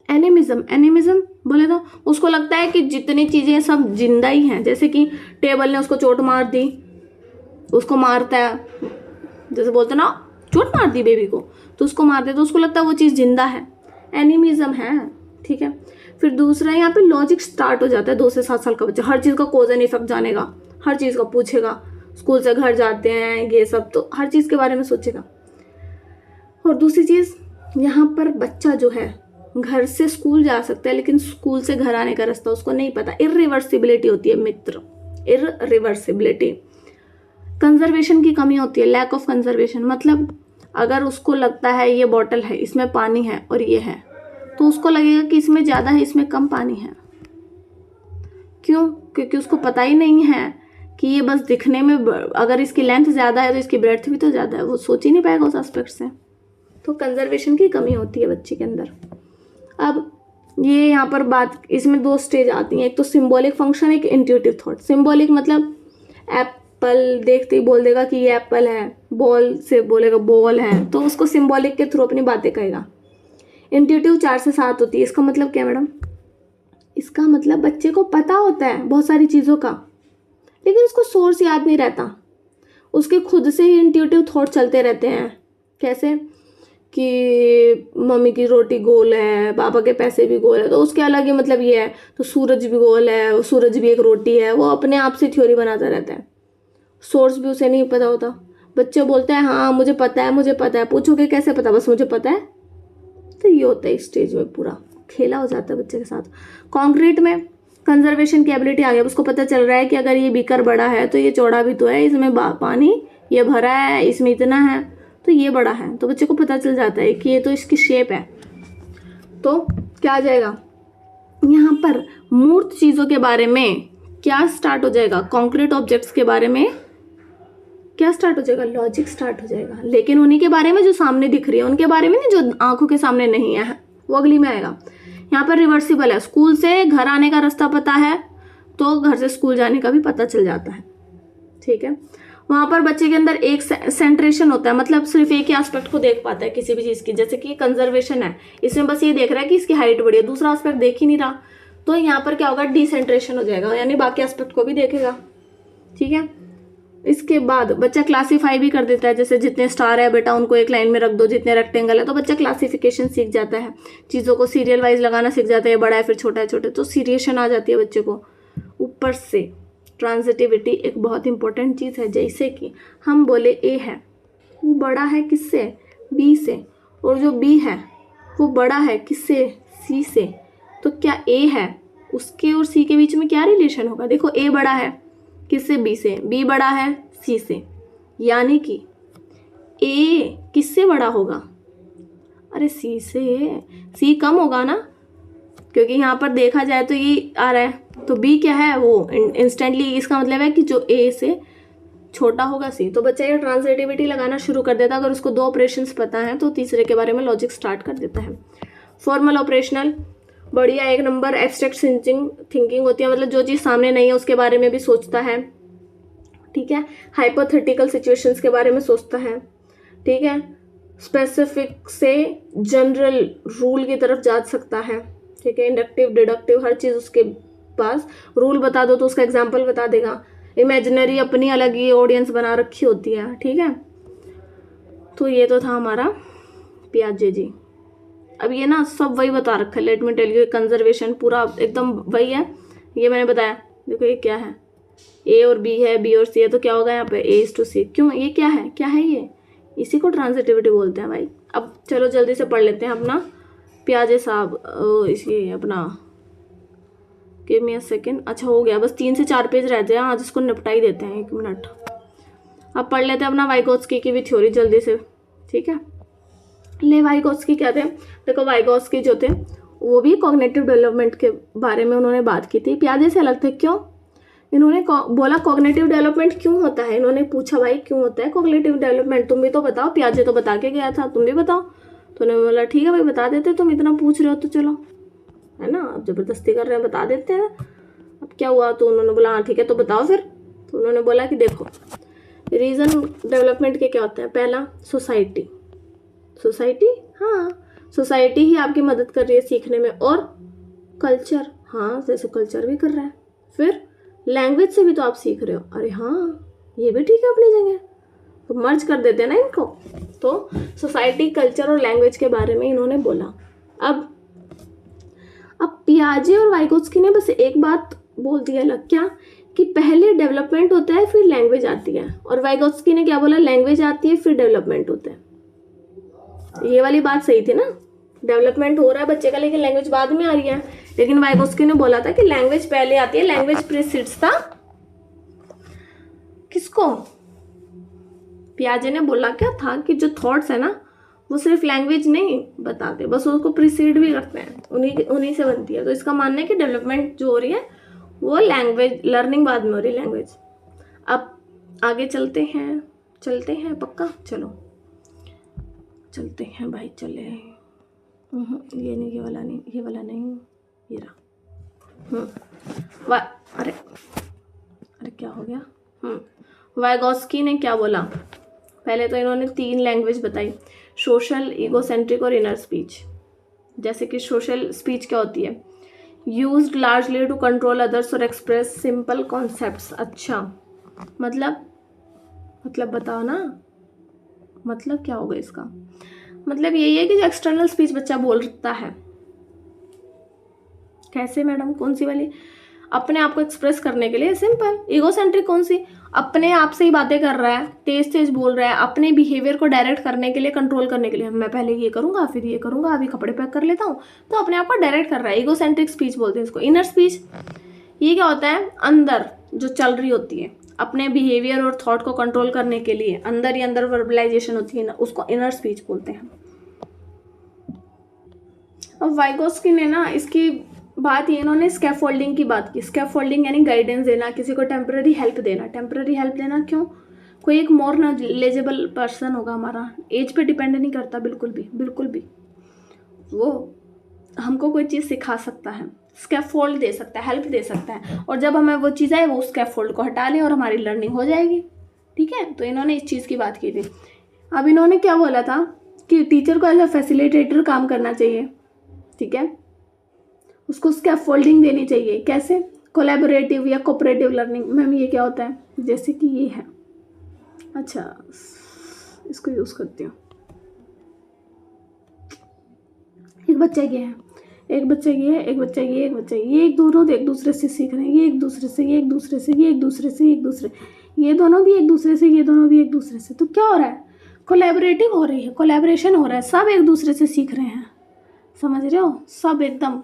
एनिमिज्म। एनिमिज्म बोले तो उसको लगता है कि जितनी चीजें सब जिंदा ही हैं। जैसे कि टेबल ने उसको चोट मार दी, उसको मारता है, जैसे बोलते ना चोट मार दी बेबी को, तो उसको मारते, तो उसको लगता है वो चीज़ जिंदा है, एनिमिज्म है, ठीक है। फिर दूसरा यहाँ पे लॉजिक स्टार्ट हो जाता है। 2 से 7 साल का बच्चा हर चीज़ का कॉज एंड इफेक्ट जानेगा, हर चीज़ का पूछेगा, स्कूल से घर जाते हैं ये सब, तो हर चीज़ के बारे में सोचेगा। और दूसरी चीज़, यहाँ पर बच्चा जो है घर से स्कूल जा सकता है, लेकिन स्कूल से घर आने का रास्ता उसको नहीं पता। इरिवर्सिबिलिटी होती है मित्र, इरिवर्सिबिलिटी। कंजर्वेशन की कमी होती है, लैक ऑफ कंजर्वेशन। मतलब अगर उसको लगता है ये बॉटल है, इसमें पानी है और ये है, तो उसको लगेगा कि इसमें ज़्यादा है, इसमें कम पानी है। क्यों? क्योंकि उसको पता ही नहीं है कि ये बस दिखने में, अगर इसकी लेंथ ज़्यादा है तो इसकी ब्रेड्थ भी तो ज़्यादा है। वो सोच ही नहीं पाएगा उस एस्पेक्ट से। तो कंजर्वेशन की कमी होती है बच्चे के अंदर। अब ये यहाँ पर बात, इसमें 2 स्टेज आती हैं, एक तो सिंबॉलिक फंक्शन, एक इंट्यूटिव थॉट। सिंबॉलिक मतलब एप्पल देखते ही बोल देगा कि ये एप्पल है, बॉल से बोलेगा बॉल है, तो उसको सिंबॉलिक के थ्रू अपनी बातें कहेगा। इंट्यूटिव 4 से 7 होती है। इसका मतलब क्या मैडम? इसका मतलब बच्चे को पता होता है बहुत सारी चीज़ों का, लेकिन उसको सोर्स याद नहीं रहता। उसके खुद से ही इंट्यूटिव थॉट चलते रहते हैं। कैसे कि मम्मी की रोटी गोल है, पापा के पैसे भी गोल है, तो उसके अलग ही मतलब ये है, तो सूरज भी गोल है, सूरज भी एक रोटी है। वो अपने आप से थ्योरी बनाता रहता है, सोर्स भी उसे नहीं पता होता। बच्चे बोलते हैं हाँ मुझे पता है, मुझे पता है। पूछोगे कैसे पता? बस मुझे पता है। तो ये होता है इस स्टेज में, पूरा खेला हो जाता है बच्चे के साथ। कॉन्क्रीट में कंजर्वेशन की एबिलिटी आ गया। उसको पता चल रहा है कि अगर ये बीकर बड़ा है तो ये चौड़ा भी तो है, इसमें पानी ये भरा है, इसमें इतना है, तो ये बड़ा है। तो बच्चे को पता चल जाता है कि ये तो इसकी शेप है। तो क्या आ जाएगा यहाँ पर? मूर्त चीज़ों के बारे में क्या स्टार्ट हो जाएगा? कॉन्क्रीट ऑब्जेक्ट्स के बारे में क्या स्टार्ट हो जाएगा? लॉजिक स्टार्ट हो जाएगा। लेकिन उन्हीं के बारे में जो सामने दिख रही है, उनके बारे में नहीं जो आंखों के सामने नहीं है, वो अगली में आएगा। यहाँ पर रिवर्सिबल है। स्कूल से घर आने का रास्ता पता है तो घर से स्कूल जाने का भी पता चल जाता है, ठीक है। वहाँ पर बच्चे के अंदर एक सेंट्रेशन होता है, मतलब सिर्फ एक ही एस्पेक्ट को देख पाता है किसी भी चीज़ की। जैसे कि कंजर्वेशन है, इसमें बस ये देख रहा है कि इसकी हाइट बड़ी है, दूसरा एस्पेक्ट देख ही नहीं रहा। तो यहाँ पर क्या होगा? डिसेंट्रेशन हो जाएगा, यानी बाकी एस्पेक्ट को भी देखेगा, ठीक है। इसके बाद बच्चा क्लासीफाई भी कर देता है। जैसे जितने स्टार है बेटा उनको एक लाइन में रख दो, जितने रेक्टेंगल है, तो बच्चा क्लासिफिकेशन सीख जाता है, चीज़ों को सीरियल वाइज लगाना सीख जाता है। बड़ा है फिर छोटा है, छोटे, तो सीरिएशन आ जाती है बच्चे को। ऊपर से ट्रांजिटिविटी एक बहुत इंपॉर्टेंट चीज़ है। जैसे कि हम बोले ए है, वो बड़ा है किससे? बी से, और जो बी है वो बड़ा है किससे? सी से। तो क्या ए है, उसके और सी के बीच में क्या रिलेशन होगा? देखो ए बड़ा है किससे? बी से, बी बड़ा है सी से, यानी कि ए किससे बड़ा होगा? अरे सी से। सी कम होगा ना, क्योंकि यहाँ पर देखा जाए तो ये आ रहा है, तो बी क्या है? वो इंस्टेंटली, इसका मतलब है कि जो ए से छोटा होगा सी। तो बच्चा ये ट्रांजिटिविटी लगाना शुरू कर देता है। अगर उसको 2 ऑपरेशंस पता हैं तो तीसरे के बारे में लॉजिक स्टार्ट कर देता है। फॉर्मल ऑपरेशनल, बढ़िया, 1 नंबर। एब्स्ट्रैक्ट थिंकिंग होती है, मतलब जो चीज़ सामने नहीं है उसके बारे में भी सोचता है, ठीक है। हाइपोथेटिकल सिचुएशंस के बारे में सोचता है, ठीक है। स्पेसिफिक से जनरल रूल की तरफ जा सकता है, ठीक है। इंडक्टिव, डिडक्टिव, हर चीज़ उसके पास। रूल बता दो तो उसका एग्जाम्पल बता देगा। इमेजिनरी अपनी अलग ही ऑडियंस बना रखी होती है, ठीक है। तो ये तो था हमारा पियाजे जी। अब ये ना सब वही बता रखा है, let me tell you. Conservation पूरा एकदम वही है, ये मैंने बताया। देखो ये क्या है, ए और बी है, बी और सी है, तो क्या होगा यहाँ पे? ए इज टू सी। क्यों? ये क्या है? क्या है ये? इसी को ट्रांजिटिविटी बोलते हैं भाई। अब चलो जल्दी से पढ़ लेते हैं अपना प्याजे साहब, इसी अपना, गिव मी अ सेकेंड। अच्छा हो गया, बस 3 से 4 पेज रहते हैं आज, इसको निपटा ही देते हैं, 1 मिनट। अब पढ़ लेते हैं अपना वाइगोत्स्की की भी थ्योरी जल्दी से, ठीक है। ले वाइगोत्स्की क्या थे, देखो वाइगोत्स्की जो थे वो भी कॉग्निटिव डेवलपमेंट के बारे में उन्होंने बात की थी, पियाजे से अलग थे। क्यों? इन्होंने बोला कॉग्निटिव डेवलपमेंट क्यों होता है, इन्होंने पूछा भाई क्यों होता है कॉग्निटिव डेवलपमेंट, तुम भी तो बताओ, पियाजे तो बता के गया था, तुम भी बताओ। तो उन्होंने बोला ठीक है भाई बता देते, तुम इतना पूछ रहे हो तो चलो, है ना, अब जबरदस्ती कर रहे हैं बता देते हैं। अब क्या हुआ, तो उन्होंने बोला हाँ ठीक है तो बताओ फिर। तो उन्होंने बोला कि देखो रीजन डेवलपमेंट के क्या होते हैं, पहला सोसाइटी, सोसाइटी, हाँ सोसाइटी ही आपकी मदद कर रही है सीखने में, और कल्चर, हाँ जैसे कल्चर भी कर रहा है, फिर लैंग्वेज से भी तो आप सीख रहे हो, अरे हाँ ये भी ठीक है अपनी जगह, तो मर्ज कर देते हैं ना इनको। तो सोसाइटी, कल्चर और लैंग्वेज के बारे में इन्होंने बोला। अब पियाजे और वाइगोत्स्की ने बस एक बात बोल दिया अलग, क्या कि पहले डेवलपमेंट होता है फिर लैंग्वेज आती है, और वाइगोत्स्की ने क्या बोला, लैंग्वेज आती है फिर डेवलपमेंट होता है। ये वाली बात सही थी ना, डेवलपमेंट हो रहा है बच्चे का लेकिन लैंग्वेज बाद में आ रही है। लेकिन वाइगोत्स्की ने बोला था कि लैंग्वेज पहले आती है, लैंग्वेज प्रीसीड्स था किसको, पियाजे ने बोला क्या था कि जो थॉट्स है ना वो सिर्फ लैंग्वेज नहीं बताते, बस उसको प्रीसीड भी करते हैं, उन्हीं से बनती है। तो इसका मानना है कि डेवलपमेंट जो हो रही है वो लैंग्वेज, लर्निंग बाद में हो रही है लैंग्वेज। अब आगे चलते हैं पक्का, चलो चलते हैं भाई, चले। ये नहीं, ये वाला नहीं, ये वाला नहीं, ये रहा। अरे क्या हो गया। वाइगोत्स्की ने क्या बोला, पहले तो इन्होंने 3 लैंग्वेज बताई, सोशल, ईगोसेंट्रिक और इनर स्पीच। जैसे कि सोशल स्पीच क्या होती है, used largely to control others और एक्सप्रेस सिंपल कॉन्सेप्ट्स। अच्छा मतलब बताओ ना, मतलब क्या होगा इसका, मतलब यही है कि जो एक्सटर्नल स्पीच बच्चा बोलता है, कैसे मैडम, कौन सी वाली, अपने आप को एक्सप्रेस करने के लिए, सिंपल। ईगोसेंट्रिक कौन सी, अपने आप से ही बातें कर रहा है, तेज तेज बोल रहा है, अपने बिहेवियर को डायरेक्ट करने के लिए, कंट्रोल करने के लिए, मैं पहले ये करूंगा फिर ये करूंगा, अभी कपड़े पैक कर लेता हूँ, तो अपने आप को डायरेक्ट कर रहा है, ईगोसेंट्रिक स्पीच बोलते हैं इसको। इनर स्पीच ये क्या होता है, अंदर जो चल रही होती है, अपने बिहेवियर और थॉट को कंट्रोल करने के लिए अंदर ही अंदर वर्बलाइजेशन होती है ना, उसको इनर स्पीच बोलते हैं। अब वाइगोत्स्की ने ना इसकी बात, ये इन्होंने स्कैफोल्डिंग की बात की। स्कैफोल्डिंग यानी गाइडेंस देना, किसी को टेम्पररी हेल्प देना। टेम्पररी हेल्प देना क्यों, कोई एक मोर नॉलेजेबल पर्सन होगा हमारा, एज पे डिपेंड नहीं करता बिल्कुल भी, वो हमको कोई चीज़ सिखा सकता है, स्कैफोल्ड दे सकता है, हेल्प दे सकता है, और जब हमें वो चीज़ आए वो स्कैफोल्ड को हटा लें और हमारी लर्निंग हो जाएगी, ठीक है। तो इन्होंने इस चीज़ की बात की थी। अब इन्होंने क्या बोला था कि टीचर को एज अ फैसिलिटेटर काम करना चाहिए, ठीक है, उसको स्कैफोल्डिंग देनी चाहिए। कैसे, कोलैबोरेटिव या कोऑपरेटिव लर्निंग। मैम ये क्या होता है, जैसे कि ये है, अच्छा इसको यूज़ करती हूँ, एक बच्चा ये है, एक बच्चा ये है, एक बच्चा ये, एक बच्चा ये, एक दोनों एक दूसरे से सीख रहे हैं, ये एक दूसरे से, ये एक दूसरे से, ये एक दूसरे से, एक दूसरे, ये दोनों भी एक दूसरे से, ये दोनों भी एक दूसरे से। तो क्या हो रहा है, कोलैबोरेटिव हो रही है, कोलैबोरेशन हो रहा है, सब एक दूसरे से सीख रहे हैं, समझ रहे हो, सब एकदम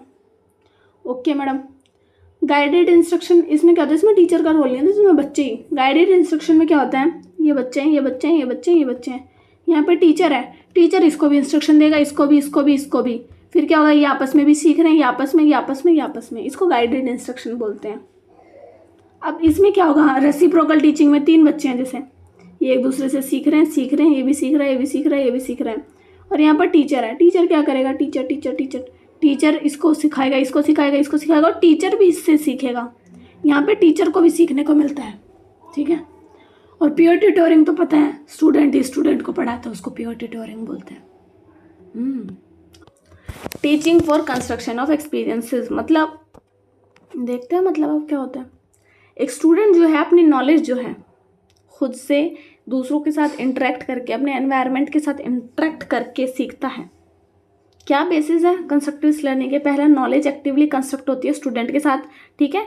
ओके मैडम। गाइडेड इंस्ट्रक्शन, इसमें क्या होता है, इसमें टीचर का रोल नहीं है, इसमें बच्चे ही। गाइडेड इंस्ट्रक्शन में क्या होता है, ये बच्चे हैं, ये बच्चे हैं, ये बच्चे हैं, ये बच्चे हैं, यहाँ पे टीचर है, टीचर इसको भी इंस्ट्रक्शन देगा, इसको भी, इसको भी, इसको भी, फिर क्या होगा, ये आपस में भी सीख रहे हैं, ये आपस में, ये आपस में, ये आपस में, इसको गाइडेड इंस्ट्रक्शन बोलते हैं। अब इसमें क्या होगा, रेसिप्रोकल टीचिंग में 3 बच्चे हैं, जैसे ये एक दूसरे से सीख रहे हैं, ये भी सीख रहा है, ये भी सीख रहा है, ये भी सीख रहा है, और यहाँ पर टीचर है, टीचर क्या करेगा, टीचर इसको सिखाएगा, इसको सिखाएगा, इसको सिखाएगा, और टीचर भी इससे सीखेगा। यहाँ पे टीचर को भी सीखने को मिलता है, ठीक है। और पीयर ट्यूटोरिंग तो पता है, स्टूडेंट ही स्टूडेंट को पढ़ाता है, उसको पीयर ट्यूटोरिंग बोलते हैं। Teaching for construction of experiences, मतलब देखते हैं मतलब अब क्या होता है, एक स्टूडेंट जो है अपनी नॉलेज जो है खुद से दूसरों के साथ इंटरेक्ट करके, अपने एनवायरनमेंट के साथ इंटरेक्ट करके सीखता है। क्या बेसिस है कंस्ट्रक्टिव लर्निंग के, पहला नॉलेज एक्टिवली कंस्ट्रक्ट होती है स्टूडेंट के साथ, ठीक है,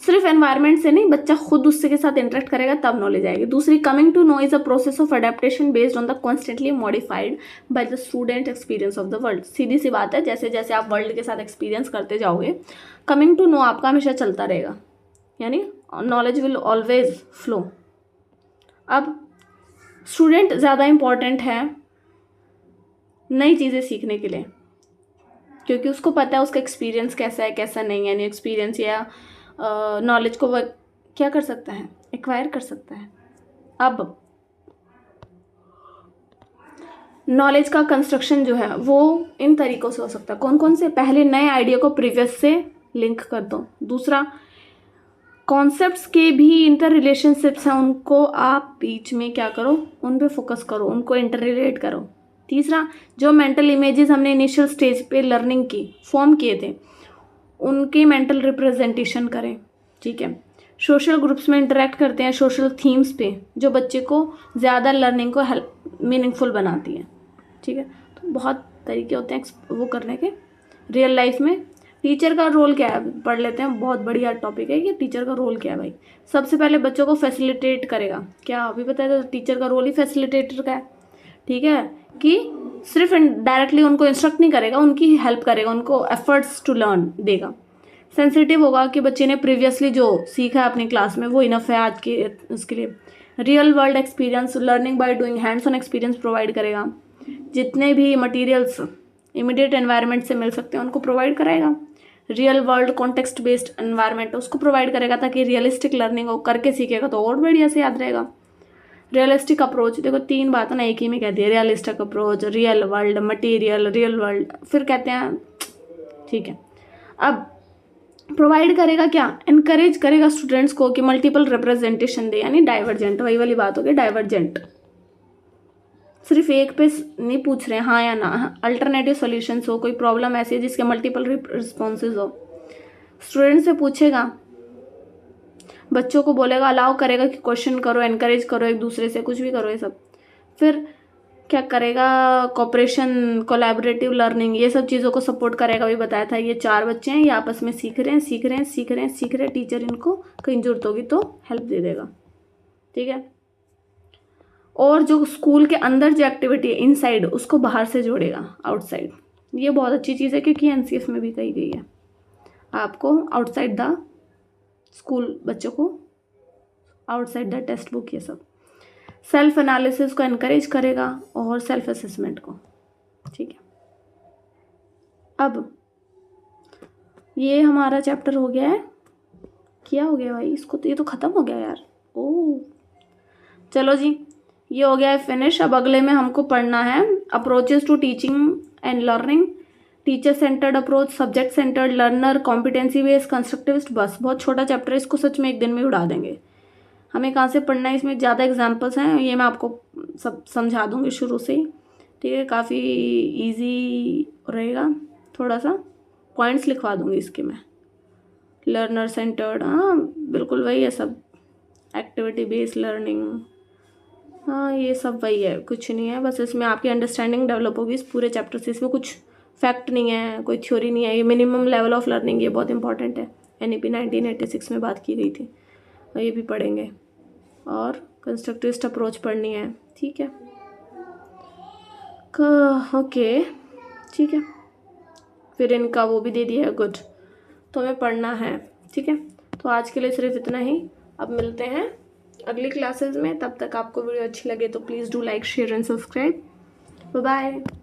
सिर्फ एनवायरनमेंट से नहीं, बच्चा खुद उससे के साथ इंटरेक्ट करेगा तब नॉलेज आएगी। दूसरी, coming to know is a process of adaptation based on the constantly modified by the student experience of the world. सीधी सी बात है, जैसे जैसे आप वर्ल्ड के साथ एक्सपीरियंस करते जाओगे, कमिंग टू नो आपका हमेशा चलता रहेगा, यानी नॉलेज विल ऑलवेज फ्लो। अब स्टूडेंट ज़्यादा इम्पॉर्टेंट है नई चीज़ें सीखने के लिए, क्योंकि उसको पता है उसका एक्सपीरियंस कैसा है कैसा नहीं है। यानी एक्सपीरियंस या नॉलेज को वह क्या कर सकता है, एक्वायर कर सकता है। अब नॉलेज का कंस्ट्रक्शन जो है वो इन तरीक़ों से हो सकता है। कौन कौन से? पहले नए आइडिया को प्रीवियस से लिंक कर दो। दूसरा, कॉन्सेप्ट्स के भी इंटर रिलेशनशिप्स हैं, उनको आप बीच में क्या करो, उन पे फोकस करो, उनको इंटर रिलेट करो। तीसरा, जो मेंटल इमेजेस हमने इनिशियल स्टेज पे लर्निंग की फॉर्म किए थे उनके मेंटल रिप्रेजेंटेशन करें। ठीक है। सोशल ग्रुप्स में इंटरेक्ट करते हैं सोशल थीम्स पे जो बच्चे को ज़्यादा लर्निंग को मीनिंगफुल बनाती है। ठीक है। तो बहुत तरीके होते हैं वो करने के। रियल लाइफ में टीचर का रोल क्या है, पढ़ लेते हैं। बहुत बढ़िया टॉपिक है कि टीचर का रोल क्या है भाई। सबसे पहले बच्चों को फैसिलिटेट करेगा। क्या अभी बताया था, टीचर का रोल ही फैसिलिटेटर का है। ठीक है, कि सिर्फ डायरेक्टली उनको इंस्ट्रक्ट नहीं करेगा, उनकी हेल्प करेगा, उनको एफर्ट्स टू लर्न देगा। सेंसिटिव होगा कि बच्चे ने प्रीवियसली जो सीखा है अपनी क्लास में वो इनफ है आज के उसके लिए। Real world experience, learning by doing, hands on experience provide करेगा। जितने भी मटेरियल्स इमीडिएट एनवायरनमेंट से मिल सकते हैं उनको प्रोवाइड कराएगा। Real world context based environment उसको प्रोवाइड करेगा ताकि रियलिस्टिक लर्निंग हो, करके सीखेगा तो और बढ़िया से याद रहेगा। रियलिस्टिक अप्रोच, देखो 3 बातें ना एक ही में कहती है, realistic approach, real world, material, real world, फिर कहते हैं। ठीक है। अब प्रोवाइड करेगा क्या, इनकरेज करेगा स्टूडेंट्स को कि मल्टीपल रिप्रेजेंटेशन दे, यानी डाइवर्जेंट, वही वाली बात हो गई डाइवर्जेंट। सिर्फ एक पे नहीं पूछ रहे हाँ या ना, अल्टरनेटिव सॉल्यूशंस हो। कोई प्रॉब्लम ऐसी है जिसके मल्टीपल रिस्पॉन्सेज हो, स्टूडेंट से पूछेगा, बच्चों को बोलेगा, अलाउ करेगा कि क्वेश्चन करो, एनकरेज करो एक दूसरे से, कुछ भी करो ये सब। फिर क्या करेगा, कोऑपरेशन, कोलैबोरेटिव लर्निंग, ये सब चीज़ों को सपोर्ट करेगा। भी बताया था ये 4 बच्चे हैं, ये आपस में सीख रहे हैं। टीचर इनको कहीं जरूरत होगी तो हेल्प दे देगा। ठीक है। और जो स्कूल के अंदर जो एक्टिविटी है इनसाइड, उसको बाहर से जोड़ेगा, आउटसाइड। ये बहुत अच्छी चीज़ है क्योंकि एनसीएफ में भी कही गई है आपको आउटसाइड द स्कूल, बच्चों को आउटसाइड द टेक्स्ट बुक, ये सब। सेल्फ एनालिसिस को एनकरेज करेगा और सेल्फ असेसमेंट को। ठीक है। अब ये हमारा चैप्टर हो गया है, क्या हो गया भाई इसको, तो ये तो ख़त्म हो गया यार। ओह चलो जी, ये हो गया है फिनिश। अब अगले में हमको पढ़ना है approaches to teaching and learning, teacher centred approach, subject centred learner, competency based, constructivist. बस बहुत छोटा चैप्टर है, इसको सच में एक दिन में उड़ा देंगे। हमें कहाँ से पढ़ना है, इसमें ज़्यादा एग्जाम्पल्स हैं, ये मैं आपको सब समझा दूँगी शुरू से ही। ठीक है, काफ़ी इजी रहेगा, थोड़ा सा पॉइंट्स लिखवा दूँगी इसके मैं। लर्नर सेंटर्ड, हाँ बिल्कुल वही है सब। एक्टिविटी बेस्ड लर्निंग, हाँ ये सब वही है, कुछ नहीं है। बस इसमें आपकी अंडरस्टैंडिंग डेवलप होगी इस पूरे चैप्टर से। इसमें कुछ फैक्ट नहीं है, कोई थ्योरी नहीं है। ये मिनिमम लेवल ऑफ लर्निंग, ये बहुत इंपॉर्टेंट है, NEP 1986 में बात की गई थी, और ये भी पढ़ेंगे। और कंस्ट्रक्टिविस्ट अप्रोच पढ़नी है। ठीक है, ओके ठीक है। फिर इनका वो भी दे दिया है, गुड, तो हमें पढ़ना है। ठीक है, तो आज के लिए सिर्फ इतना ही। अब मिलते हैं अगली क्लासेस में, तब तक आपको वीडियो अच्छी लगे तो please do like, share and subscribe. Bye bye.